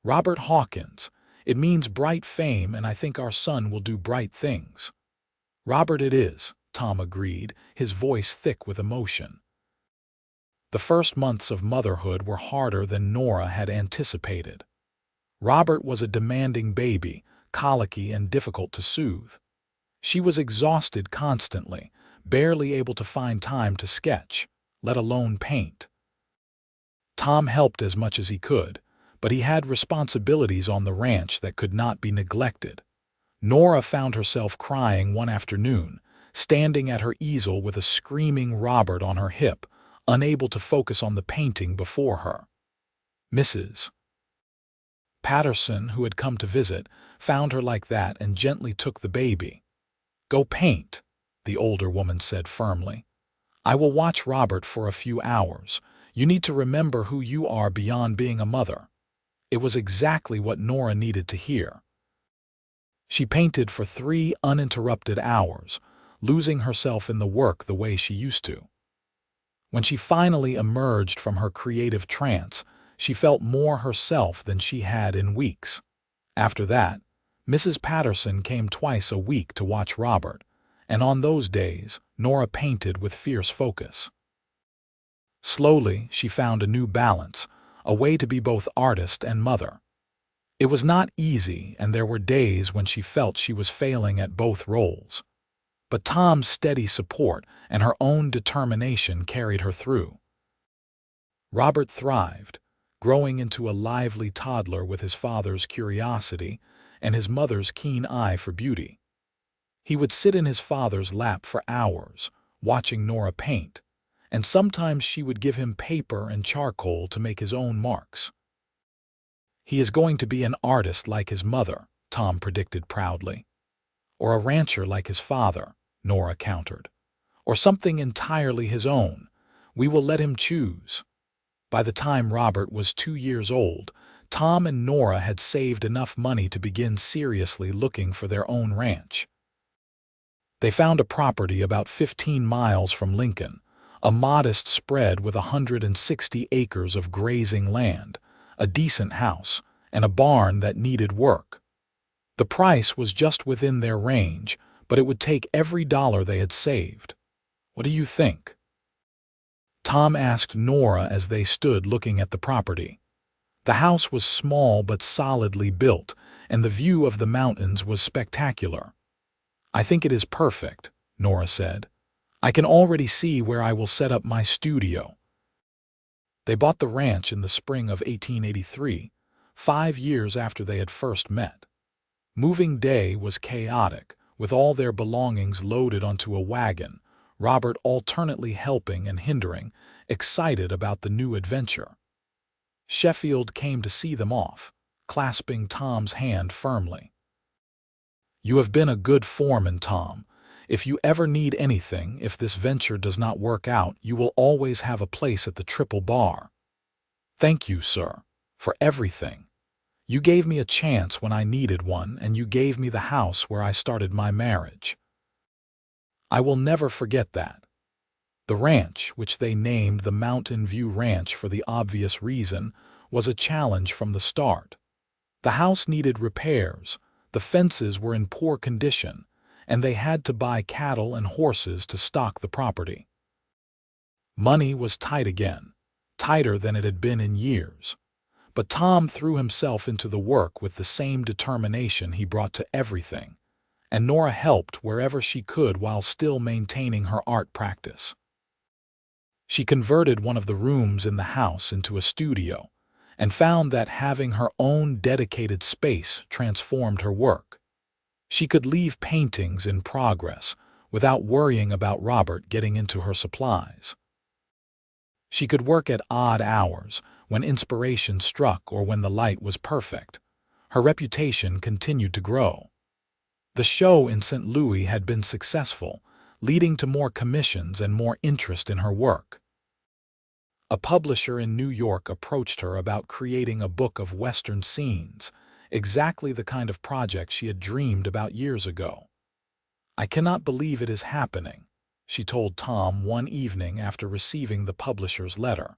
"Robert Hawkins. It means bright fame, and I think our son will do bright things." "Robert it is," Tom agreed, his voice thick with emotion. The first months of motherhood were harder than Nora had anticipated. Robert was a demanding baby, colicky and difficult to soothe. She was exhausted constantly, barely able to find time to sketch, let alone paint. Tom helped as much as he could, but he had responsibilities on the ranch that could not be neglected. Nora found herself crying one afternoon, standing at her easel with a screaming Robert on her hip, unable to focus on the painting before her. Mrs. Patterson, who had come to visit, found her like that and gently took the baby. "Go paint," the older woman said firmly. "I will watch Robert for a few hours. You need to remember who you are beyond being a mother." It was exactly what Nora needed to hear. She painted for 3 uninterrupted hours, losing herself in the work the way she used to. When she finally emerged from her creative trance, she felt more herself than she had in weeks. After that, Mrs. Patterson came twice a week to watch Robert, and on those days, Nora painted with fierce focus. Slowly, she found a new balance, a way to be both artist and mother. It was not easy, and there were days when she felt she was failing at both roles. But Tom's steady support and her own determination carried her through. Robert thrived, growing into a lively toddler with his father's curiosity and his mother's keen eye for beauty. He would sit in his father's lap for hours, watching Nora paint, and sometimes she would give him paper and charcoal to make his own marks. "He is going to be an artist like his mother," Tom predicted proudly. "Or a rancher like his father," Nora countered. "Or something entirely his own. We will let him choose." By the time Robert was 2 years old, Tom and Nora had saved enough money to begin seriously looking for their own ranch. They found a property about 15 miles from Lincoln, a modest spread with 160 acres of grazing land, a decent house, and a barn that needed work. The price was just within their range, but it would take every dollar they had saved. "What do you think?" Tom asked Nora as they stood looking at the property. The house was small but solidly built, and the view of the mountains was spectacular. "I think it is perfect," Nora said. "I can already see where I will set up my studio." They bought the ranch in the spring of 1883, 5 years after they had first met. Moving day was chaotic, with all their belongings loaded onto a wagon, Robert alternately helping and hindering, excited about the new adventure. Sheffield came to see them off, clasping Tom's hand firmly. "You have been a good foreman, Tom. If you ever need anything, if this venture does not work out, you will always have a place at the Triple Bar." "Thank you, sir, for everything. You gave me a chance when I needed one, and you gave me the house where I started my marriage." I will never forget that. The ranch, which they named the Mountain View Ranch for the obvious reason, was a challenge from the start. The house needed repairs, the fences were in poor condition, and they had to buy cattle and horses to stock the property. Money was tight again, tighter than it had been in years. But Tom threw himself into the work with the same determination he brought to everything, and Nora helped wherever she could while still maintaining her art practice. She converted one of the rooms in the house into a studio, and found that having her own dedicated space transformed her work. She could leave paintings in progress without worrying about Robert getting into her supplies. She could work at odd hours, when inspiration struck or when the light was perfect. Her reputation continued to grow. The show in St. Louis had been successful, leading to more commissions and more interest in her work. A publisher in New York approached her about creating a book of Western scenes, exactly the kind of project she had dreamed about years ago. "I cannot believe it is happening," she told Tom one evening after receiving the publisher's letter.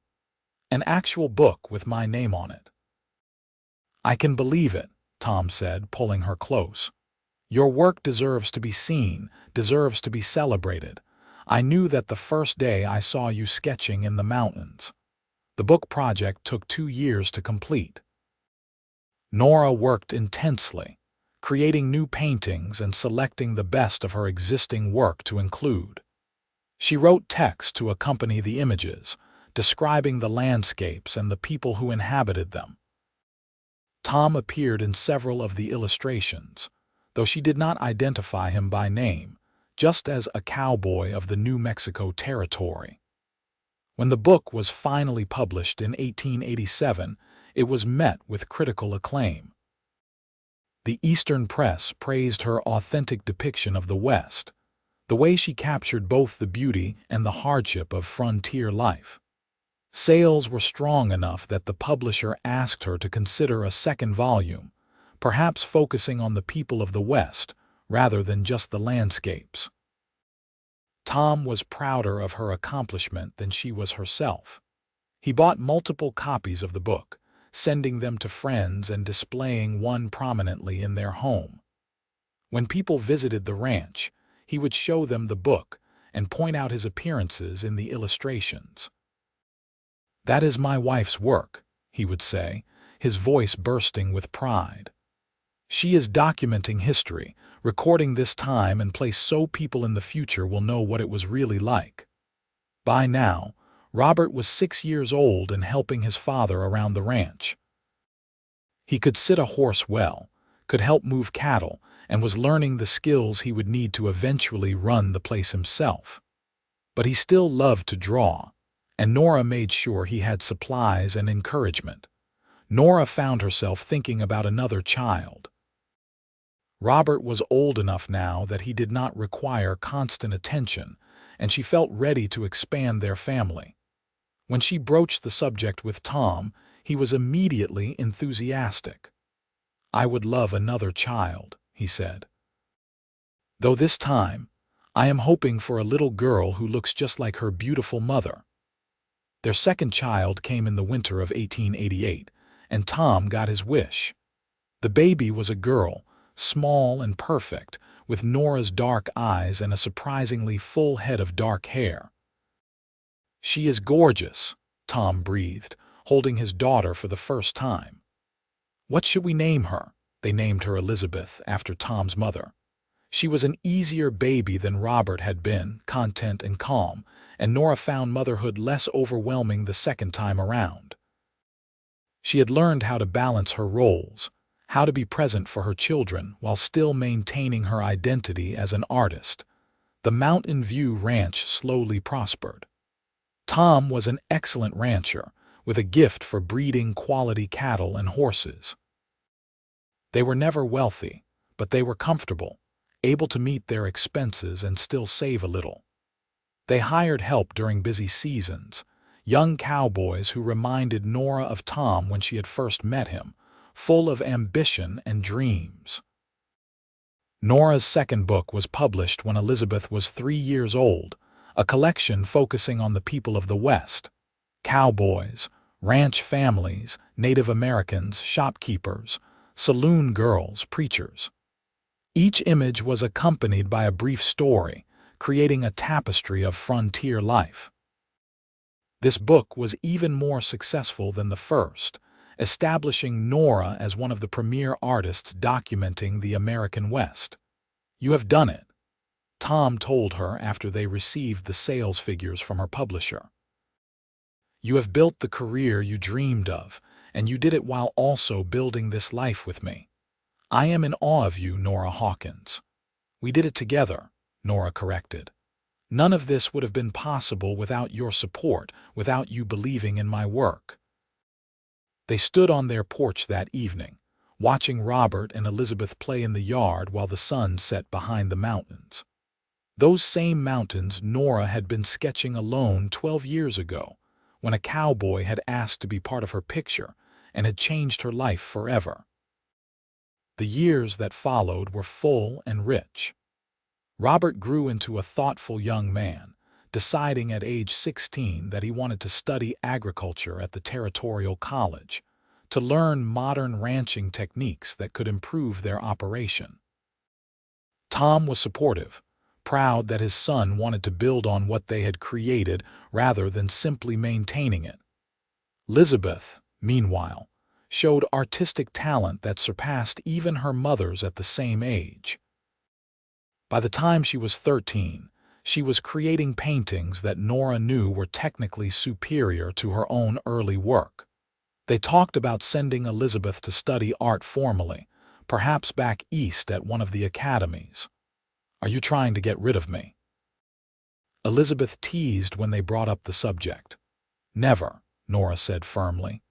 "An actual book with my name on it." "I can believe it," Tom said, pulling her close. "Your work deserves to be seen, deserves to be celebrated. I knew that the first day I saw you sketching in the mountains." The book project took 2 years to complete. Nora worked intensely, creating new paintings and selecting the best of her existing work to include. She wrote text to accompany the images, describing the landscapes and the people who inhabited them. Tom appeared in several of the illustrations, though she did not identify him by name, just as a cowboy of the New Mexico Territory. When the book was finally published in 1887, it was met with critical acclaim. The Eastern press praised her authentic depiction of the West, the way she captured both the beauty and the hardship of frontier life. Sales were strong enough that the publisher asked her to consider a second volume, perhaps focusing on the people of the West rather than just the landscapes. Tom was prouder of her accomplishment than she was herself. He bought multiple copies of the book, sending them to friends and displaying one prominently in their home. When people visited the ranch, he would show them the book and point out his appearances in the illustrations. "That is my wife's work," he would say, his voice bursting with pride. "She is documenting history, recording this time and place so people in the future will know what it was really like." By now, Robert was 6 years old and helping his father around the ranch. He could sit a horse well, could help move cattle, and was learning the skills he would need to eventually run the place himself. But he still loved to draw, and Nora made sure he had supplies and encouragement. Nora found herself thinking about another child. Robert was old enough now that he did not require constant attention, and she felt ready to expand their family. When she broached the subject with Tom, he was immediately enthusiastic. "I would love another child," he said. "Though this time, I am hoping for a little girl who looks just like her beautiful mother." Their second child came in the winter of 1888, and Tom got his wish. The baby was a girl, small and perfect, with Nora's dark eyes and a surprisingly full head of dark hair. "She is gorgeous," Tom breathed, holding his daughter for the first time. "What should we name her?" They named her Elizabeth, after Tom's mother. She was an easier baby than Robert had been, content and calm, and Nora found motherhood less overwhelming the second time around. She had learned how to balance her roles, how to be present for her children while still maintaining her identity as an artist. The Mountain View Ranch slowly prospered. Tom was an excellent rancher, with a gift for breeding quality cattle and horses. They were never wealthy, but they were comfortable, able to meet their expenses and still save a little. They hired help during busy seasons, young cowboys who reminded Nora of Tom when she had first met him, full of ambition and dreams. Nora's second book was published when Elizabeth was 3 years old, a collection focusing on the people of the West: cowboys, ranch families, Native Americans, shopkeepers, saloon girls, preachers. Each image was accompanied by a brief story, creating a tapestry of frontier life. This book was even more successful than the first, establishing Nora as one of the premier artists documenting the American West. "You have done it," Tom told her after they received the sales figures from her publisher. "You have built the career you dreamed of, and you did it while also building this life with me. I am in awe of you, Nora Hawkins." "We did it together," Nora corrected. "None of this would have been possible without your support, without you believing in my work." They stood on their porch that evening, watching Robert and Elizabeth play in the yard while the sun set behind the mountains. Those same mountains Nora had been sketching alone 12 years ago, when a cowboy had asked to be part of her picture and had changed her life forever. The years that followed were full and rich. Robert grew into a thoughtful young man, deciding at age 16 that he wanted to study agriculture at the Territorial College, to learn modern ranching techniques that could improve their operation. Tom was supportive, proud that his son wanted to build on what they had created rather than simply maintaining it. Elizabeth, meanwhile, showed artistic talent that surpassed even her mother's at the same age. By the time she was 13, she was creating paintings that Nora knew were technically superior to her own early work. They talked about sending Elizabeth to study art formally, perhaps back east at one of the academies. "Are you trying to get rid of me?" Elizabeth teased when they brought up the subject. "Never," Nora said firmly.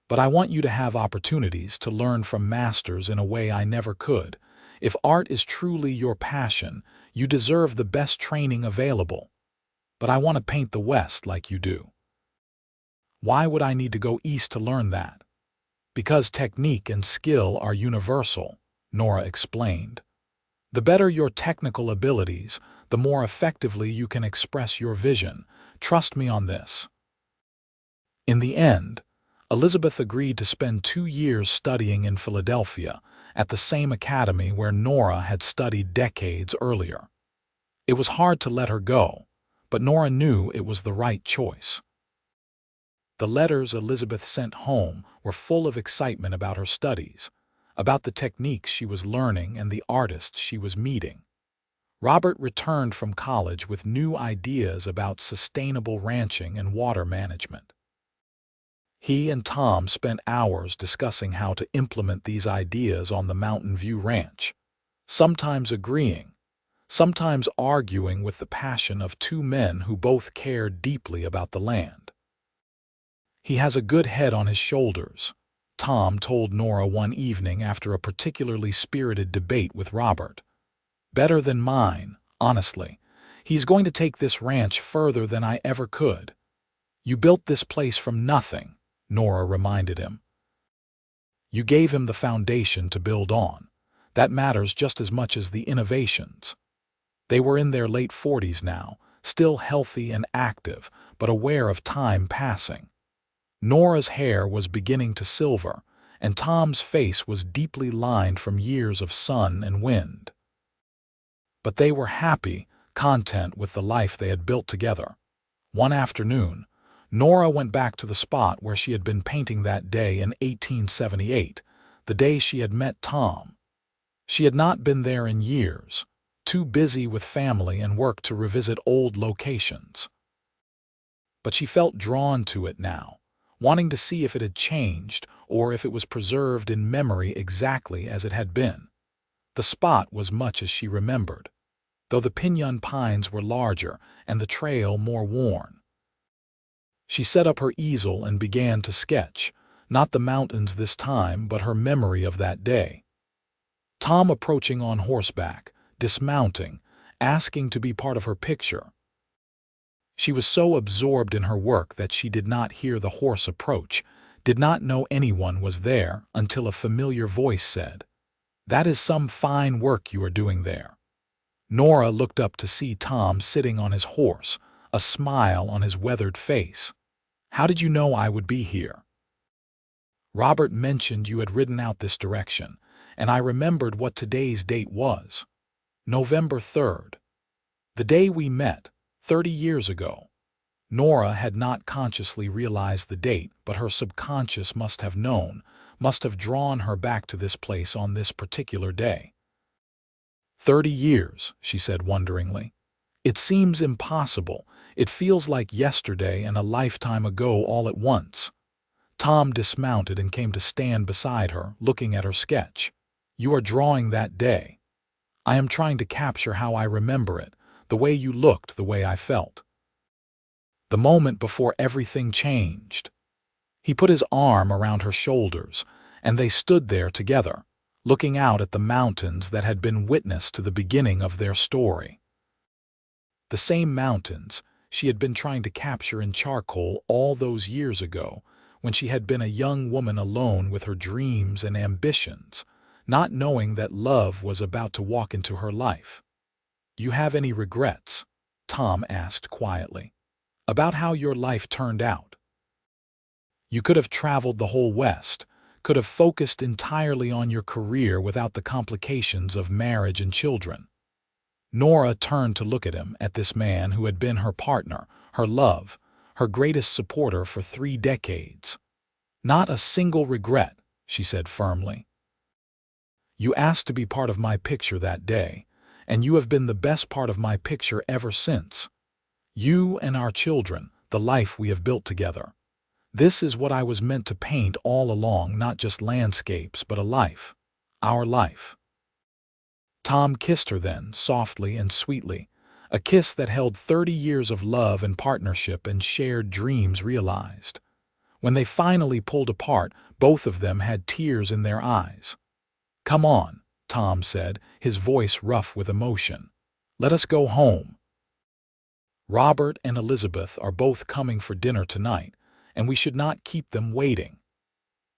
"But I want you to have opportunities to learn from masters in a way I never could. If art is truly your passion, you deserve the best training available. But I want to paint the West like you do." "Why would I need to go east to learn that?" "Because technique and skill are universal," Nora explained. "The better your technical abilities, the more effectively you can express your vision. Trust me on this." In the end, Elizabeth agreed to spend 2 years studying in Philadelphia, at the same academy where Nora had studied decades earlier. It was hard to let her go, but Nora knew it was the right choice. The letters Elizabeth sent home were full of excitement about her studies, about the techniques she was learning and the artists she was meeting. Robert returned from college with new ideas about sustainable ranching and water management. He and Tom spent hours discussing how to implement these ideas on the Mountain View Ranch, sometimes agreeing, sometimes arguing with the passion of two men who both cared deeply about the land. "He has a good head on his shoulders," Tom told Nora one evening after a particularly spirited debate with Robert. "Better than mine, honestly. He's going to take this ranch further than I ever could." "You built this place from nothing," Nora reminded him. "You gave him the foundation to build on. That matters just as much as the innovations." They were in their late 40s now, still healthy and active, but aware of time passing. Nora's hair was beginning to silver, and Tom's face was deeply lined from years of sun and wind. But they were happy, content with the life they had built together. One afternoon, Nora went back to the spot where she had been painting that day in 1878, the day she had met Tom. She had not been there in years, too busy with family and work to revisit old locations. But she felt drawn to it now, wanting to see if it had changed or if it was preserved in memory exactly as it had been. The spot was much as she remembered, though the piñon pines were larger and the trail more worn. She set up her easel and began to sketch, not the mountains this time, but her memory of that day. Tom approaching on horseback, dismounting, asking to be part of her picture. She was so absorbed in her work that she did not hear the horse approach, did not know anyone was there until a familiar voice said, "That is some fine work you are doing there." Nora looked up to see Tom sitting on his horse, a smile on his weathered face. "How did you know I would be here?" "Robert mentioned you had ridden out this direction, and I remembered what today's date was. November 3rd. The day we met, 30 years ago. Nora had not consciously realized the date, but her subconscious must have known, must have drawn her back to this place on this particular day. 30 years, she said wonderingly. It seems impossible. It feels like yesterday and a lifetime ago all at once. Tom dismounted and came to stand beside her, looking at her sketch. You are drawing that day. I am trying to capture how I remember it, the way you looked, the way I felt. The moment before everything changed. He put his arm around her shoulders, and they stood there together, looking out at the mountains that had been witness to the beginning of their story. The same mountains she had been trying to capture in charcoal all those years ago, when she had been a young woman alone with her dreams and ambitions, not knowing that love was about to walk into her life. You have any regrets? Tom asked quietly. About how your life turned out? You could have traveled the whole West, could have focused entirely on your career without the complications of marriage and children. Nora turned to look at him, at this man who had been her partner, her love, her greatest supporter for 3 decades. Not a single regret, she said firmly. You asked to be part of my picture that day, and you have been the best part of my picture ever since. You and our children, the life we have built together. This is what I was meant to paint all along, not just landscapes, but a life. Our life. Tom kissed her then, softly and sweetly, a kiss that held 30 years of love and partnership and shared dreams realized. When they finally pulled apart, both of them had tears in their eyes. Come on, Tom said, his voice rough with emotion. Let us go home. Robert and Elizabeth are both coming for dinner tonight, and we should not keep them waiting.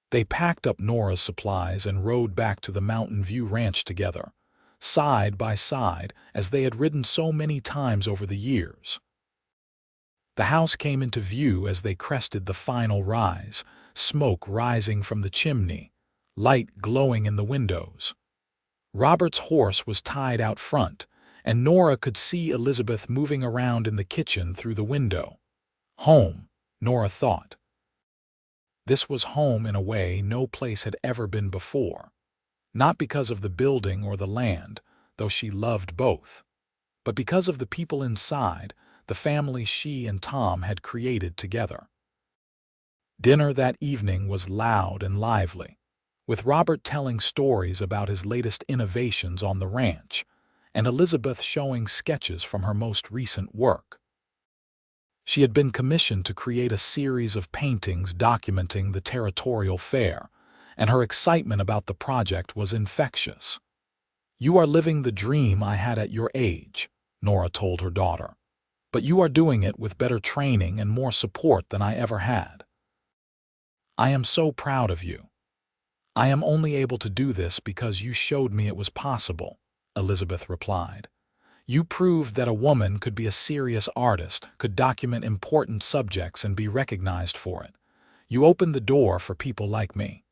They packed up Nora's supplies and rode back to the Mountain View Ranch together, side by side as they had ridden so many times over the years. The house came into view as they crested the final rise, smoke rising from the chimney, light glowing in the windows. Robert's horse was tied out front, and Nora could see Elizabeth moving around in the kitchen through the window. Home, Nora thought. This was home in a way no place had ever been before. Not because of the building or the land, though she loved both, but because of the people inside, the family she and Tom had created together. Dinner that evening was loud and lively, with Robert telling stories about his latest innovations on the ranch, and Elizabeth showing sketches from her most recent work. She had been commissioned to create a series of paintings documenting the territorial fair, and her excitement about the project was infectious. You are living the dream I had at your age, Nora told her daughter, but you are doing it with better training and more support than I ever had. I am so proud of you. I am only able to do this because you showed me it was possible, Elizabeth replied. You proved that a woman could be a serious artist, could document important subjects and be recognized for it. You opened the door for people like me.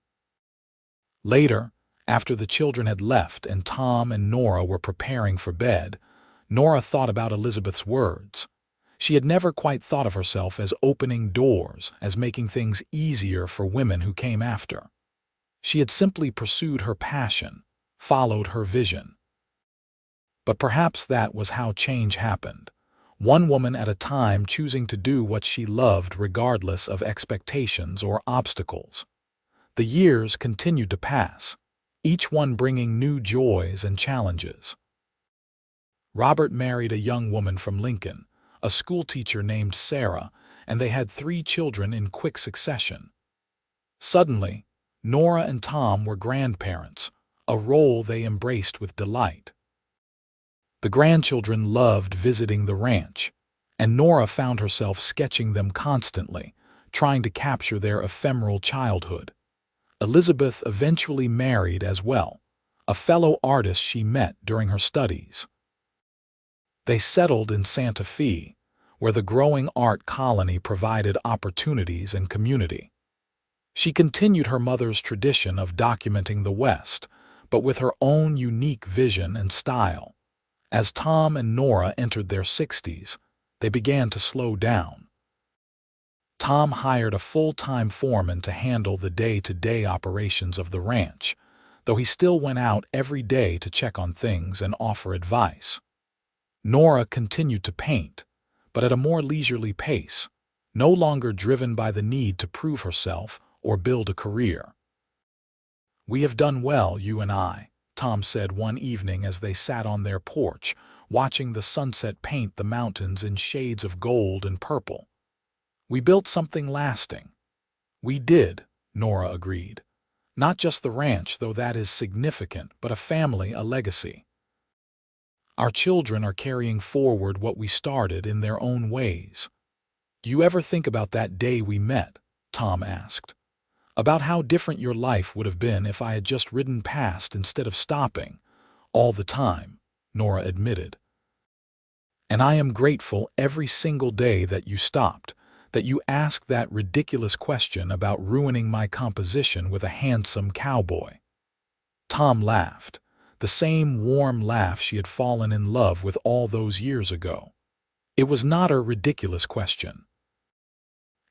Later, after the children had left and Tom and Nora were preparing for bed, Nora thought about Elizabeth's words. She had never quite thought of herself as opening doors, as making things easier for women who came after. She had simply pursued her passion, followed her vision. But perhaps that was how change happened, one woman at a time choosing to do what she loved regardless of expectations or obstacles. The years continued to pass, each one bringing new joys and challenges. Robert married a young woman from Lincoln, a schoolteacher named Sarah, and they had 3 children in quick succession. Suddenly, Nora and Tom were grandparents, a role they embraced with delight. The grandchildren loved visiting the ranch, and Nora found herself sketching them constantly, trying to capture their ephemeral childhood. Elizabeth eventually married as well, a fellow artist she met during her studies. They settled in Santa Fe, where the growing art colony provided opportunities and community. She continued her mother's tradition of documenting the West, but with her own unique vision and style. As Tom and Nora entered their 60s, they began to slow down. Tom hired a full-time foreman to handle the day-to-day operations of the ranch, though he still went out every day to check on things and offer advice. Nora continued to paint, but at a more leisurely pace, no longer driven by the need to prove herself or build a career. "We have done well, you and I," Tom said one evening as they sat on their porch, watching the sunset paint the mountains in shades of gold and purple. "We built something lasting." "We did," Nora agreed. "Not just the ranch, though that is significant, but a family, a legacy. Our children are carrying forward what we started in their own ways." "Do you ever think about that day we met?" Tom asked. "About how different your life would have been if I had just ridden past instead of stopping?" "All the time," Nora admitted. "And I am grateful every single day that you stopped, that you asked that ridiculous question about ruining my composition with a handsome cowboy." Tom laughed, the same warm laugh she had fallen in love with all those years ago. "It was not a ridiculous question.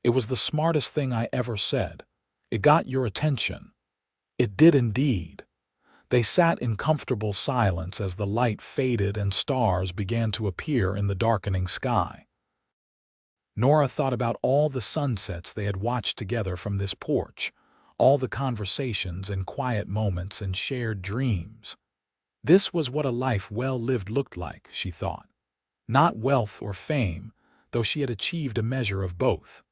It was the smartest thing I ever said. It got your attention." "It did indeed." They sat in comfortable silence as the light faded and stars began to appear in the darkening sky. Nora thought about all the sunsets they had watched together from this porch, all the conversations and quiet moments and shared dreams. This was what a life well lived looked like, she thought. Not wealth or fame, though she had achieved a measure of both.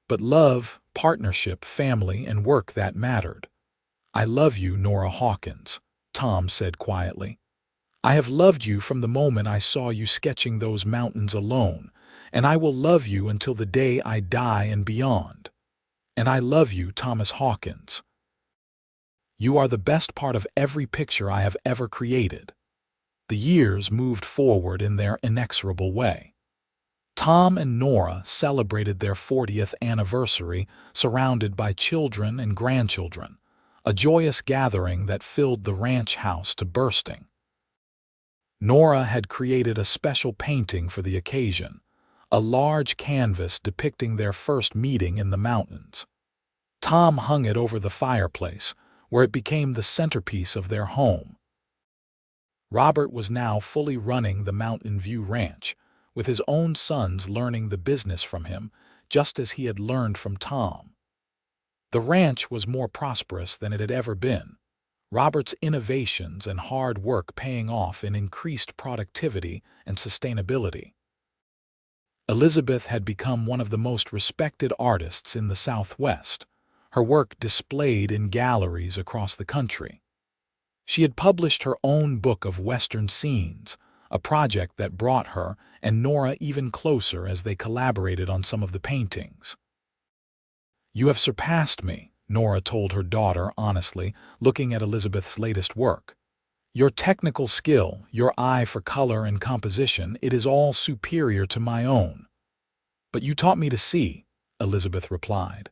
But love, partnership, family, and work that mattered. "I love you, Nora Hawkins," Tom said quietly. "I have loved you from the moment I saw you sketching those mountains alone, and I will love you until the day I die and beyond. And I love you, Thomas Hawkins. You are the best part of every picture I have ever created." The years moved forward in their inexorable way. Tom and Nora celebrated their 40th anniversary surrounded by children and grandchildren, a joyous gathering that filled the ranch house to bursting. Nora had created a special painting for the occasion, a large canvas depicting their first meeting in the mountains. Tom hung it over the fireplace, where it became the centerpiece of their home. Robert was now fully running the Mountain View Ranch, with his own sons learning the business from him, just as he had learned from Tom. The ranch was more prosperous than it had ever been, Robert's innovations and hard work paying off in increased productivity and sustainability. Elizabeth had become one of the most respected artists in the Southwest, her work displayed in galleries across the country. She had published her own book of Western scenes, a project that brought her and Nora even closer as they collaborated on some of the paintings. "You have surpassed me," Nora told her daughter honestly, looking at Elizabeth's latest work. "Your technical skill, your eye for color and composition, it is all superior to my own." "But you taught me to see," Elizabeth replied.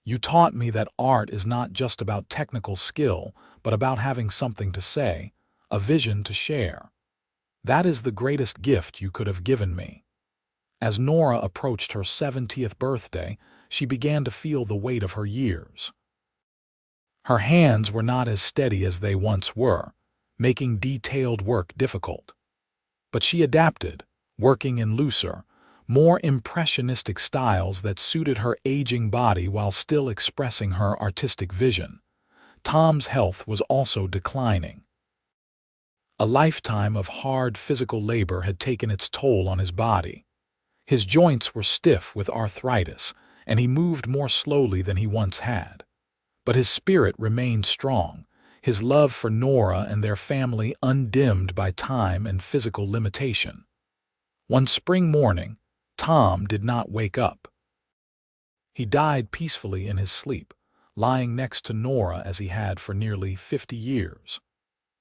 "You taught me that art is not just about technical skill, but about having something to say, a vision to share. That is the greatest gift you could have given me." As Nora approached her 70th birthday, she began to feel the weight of her years. Her hands were not as steady as they once were, making detailed work difficult. But she adapted, working in looser, more impressionistic styles that suited her aging body while still expressing her artistic vision. Tom's health was also declining. A lifetime of hard physical labor had taken its toll on his body. His joints were stiff with arthritis, and he moved more slowly than he once had. But his spirit remained strong, his love for Nora and their family undimmed by time and physical limitation. One spring morning, Tom did not wake up. He died peacefully in his sleep, lying next to Nora as he had for nearly 50 years.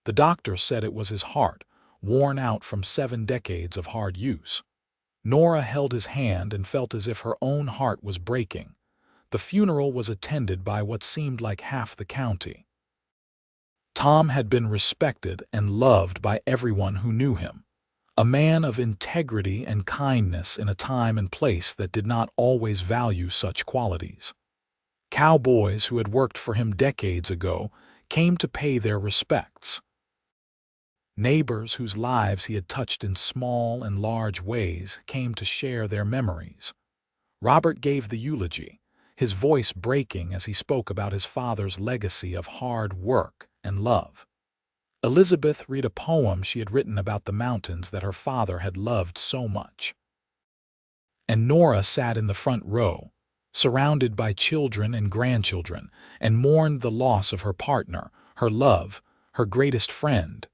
The doctor said it was his heart, worn out from 7 decades of hard use. Nora held his hand and felt as if her own heart was breaking. The funeral was attended by what seemed like half the county. Tom had been respected and loved by everyone who knew him, a man of integrity and kindness in a time and place that did not always value such qualities. Cowboys who had worked for him decades ago came to pay their respects. Neighbors whose lives he had touched in small and large ways came to share their memories. Robert gave the eulogy, his voice breaking as he spoke about his father's legacy of hard work and love. Elizabeth read a poem she had written about the mountains that her father had loved so much. And Nora sat in the front row, surrounded by children and grandchildren, and mourned the loss of her partner, her love, her greatest friend.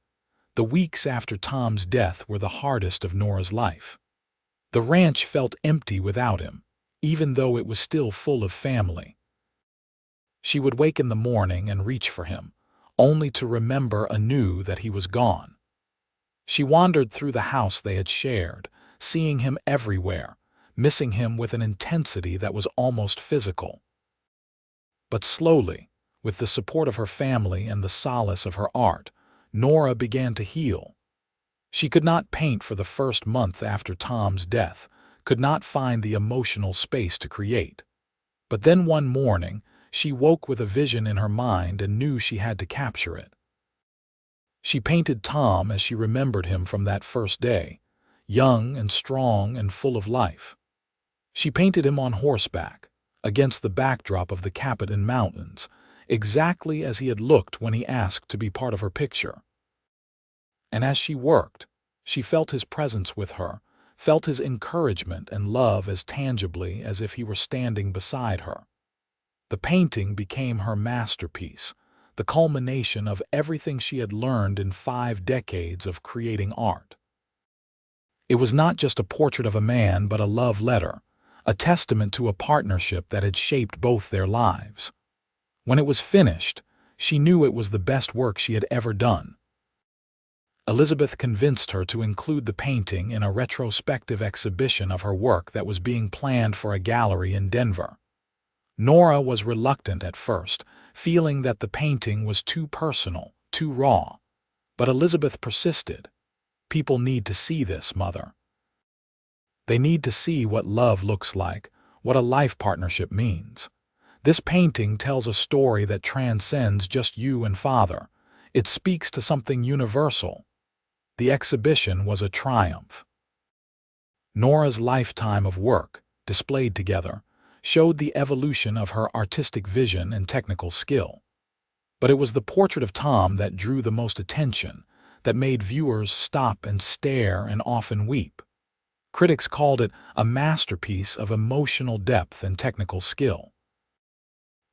The weeks after Tom's death were the hardest of Nora's life. The ranch felt empty without him, even though it was still full of family. She would wake in the morning and reach for him, only to remember anew that he was gone. She wandered through the house they had shared, seeing him everywhere, missing him with an intensity that was almost physical. But slowly, with the support of her family and the solace of her art, Nora began to heal. She could not paint for the first month after Tom's death, could not find the emotional space to create. But then one morning, she woke with a vision in her mind and knew she had to capture it. She painted Tom as she remembered him from that first day, young and strong and full of life. She painted him on horseback, against the backdrop of the Capitan Mountains, exactly as he had looked when he asked to be part of her picture. And as she worked, she felt his presence with her, felt his encouragement and love as tangibly as if he were standing beside her. The painting became her masterpiece, the culmination of everything she had learned in 5 decades of creating art. It was not just a portrait of a man, but a love letter, a testament to a partnership that had shaped both their lives. When it was finished, she knew it was the best work she had ever done. Elizabeth convinced her to include the painting in a retrospective exhibition of her work that was being planned for a gallery in Denver. Nora was reluctant at first, feeling that the painting was too personal, too raw. But Elizabeth persisted. "People need to see this, Mother. They need to see what love looks like, what a life partnership means. This painting tells a story that transcends just you and Father. It speaks to something universal." The exhibition was a triumph. Nora's lifetime of work, displayed together, showed the evolution of her artistic vision and technical skill. But it was the portrait of Tom that drew the most attention, that made viewers stop and stare and often weep. Critics called it a masterpiece of emotional depth and technical skill.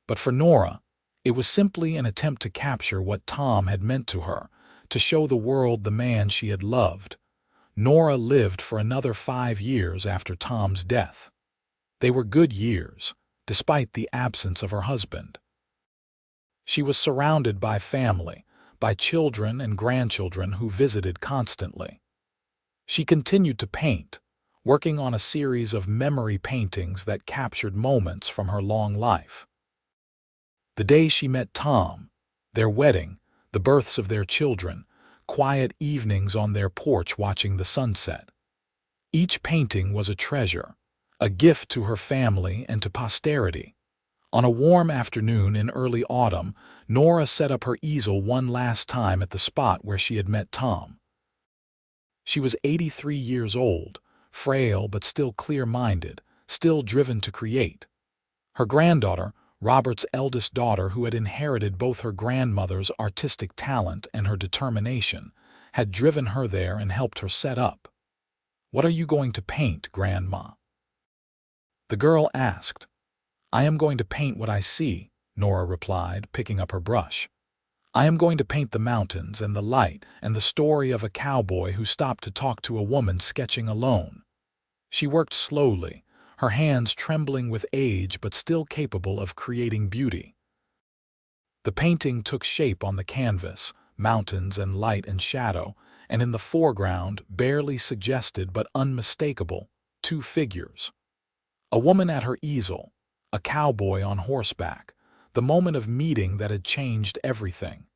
But for Nora, it was simply an attempt to capture what Tom had meant to her, to show the world the man she had loved. Nora lived for another 5 years after Tom's death. They were good years, despite the absence of her husband. She was surrounded by family, by children and grandchildren who visited constantly. She continued to paint, working on a series of memory paintings that captured moments from her long life. The day she met Tom, their wedding, the births of their children, quiet evenings on their porch watching the sunset. Each painting was a treasure, a gift to her family and to posterity. On a warm afternoon in early autumn, Nora set up her easel one last time at the spot where she had met Tom. She was 83 years old, frail but still clear-minded, still driven to create. Her granddaughter, Robert's eldest daughter who had inherited both her grandmother's artistic talent and her determination, had driven her there and helped her set up. "What are you going to paint, Grandma?" the girl asked. "I am going to paint what I see," Nora replied, picking up her brush. "I am going to paint the mountains and the light and the story of a cowboy who stopped to talk to a woman sketching alone." She worked slowly, her hands trembling with age but still capable of creating beauty. The painting took shape on the canvas, mountains and light and shadow, and in the foreground, barely suggested but unmistakable, 2 figures. A woman at her easel, a cowboy on horseback, the moment of meeting that had changed everything.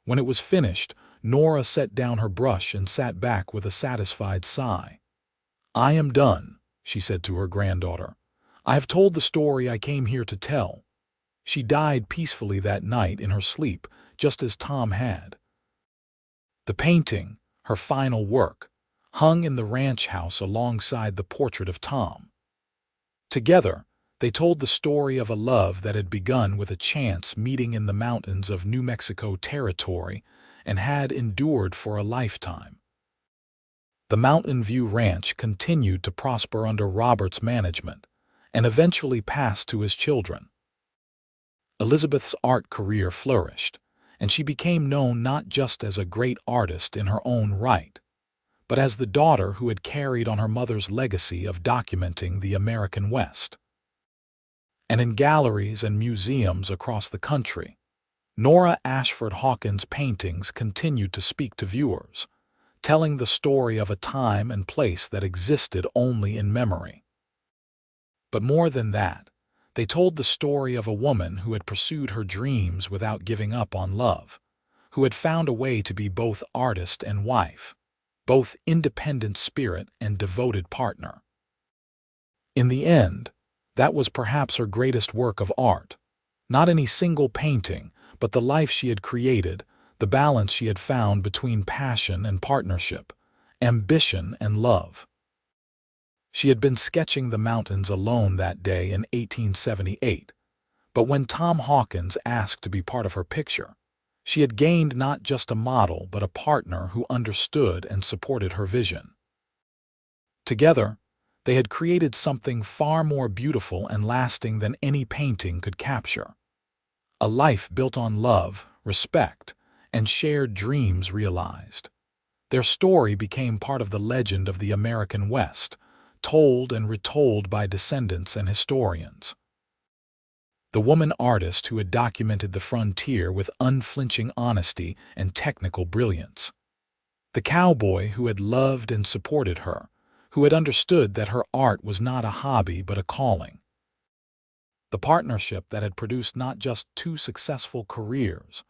When it was finished, Nora set down her brush and sat back with a satisfied sigh. "I am done," she said to her granddaughter. "I have told the story I came here to tell." She died peacefully that night in her sleep, just as Tom had. The painting, her final work, hung in the ranch house alongside the portrait of Tom. Together, they told the story of a love that had begun with a chance meeting in the mountains of New Mexico Territory and had endured for a lifetime. The Mountain View Ranch continued to prosper under Robert's management and eventually passed to his children. Elizabeth's art career flourished, and she became known not just as a great artist in her own right, but as the daughter who had carried on her mother's legacy of documenting the American West. And in galleries and museums across the country, Nora Ashford Hawkins' paintings continued to speak to viewers, telling the story of a time and place that existed only in memory. But more than that, they told the story of a woman who had pursued her dreams without giving up on love, who had found a way to be both artist and wife, both independent spirit and devoted partner. In the end, that was perhaps her greatest work of art, not any single painting, but the life she had created, the balance she had found between passion and partnership, ambition and love. She had been sketching the mountains alone that day in 1878, but when Tom Hawkins asked to be part of her picture, she had gained not just a model but a partner who understood and supported her vision. Together, they had created something far more beautiful and lasting than any painting could capture. A life built on love, respect, and shared dreams realized. Their story became part of the legend of the American West, told and retold by descendants and historians. The woman artist who had documented the frontier with unflinching honesty and technical brilliance. The cowboy who had loved and supported her, who had understood that her art was not a hobby but a calling. The partnership that had produced not just two successful careers,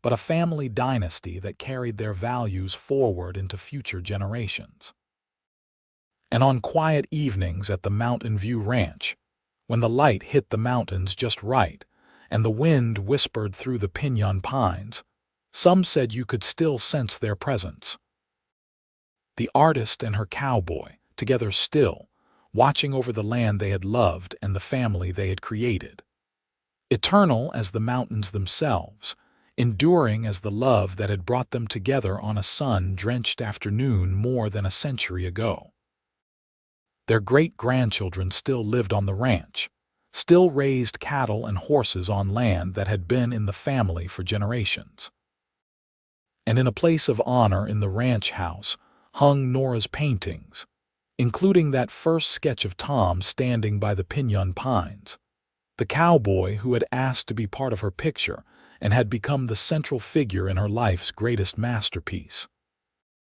but a family dynasty that carried their values forward into future generations. And on quiet evenings at the Mountain View Ranch, when the light hit the mountains just right and the wind whispered through the piñon pines, some said you could still sense their presence. The artist and her cowboy, together still, watching over the land they had loved and the family they had created. Eternal as the mountains themselves, enduring as the love that had brought them together on a sun-drenched afternoon more than a century ago. Their great-grandchildren still lived on the ranch, still raised cattle and horses on land that had been in the family for generations. And in a place of honor in the ranch house hung Nora's paintings, including that first sketch of Tom standing by the piñon pines, the cowboy who had asked to be part of her picture and had become the central figure in her life's greatest masterpiece.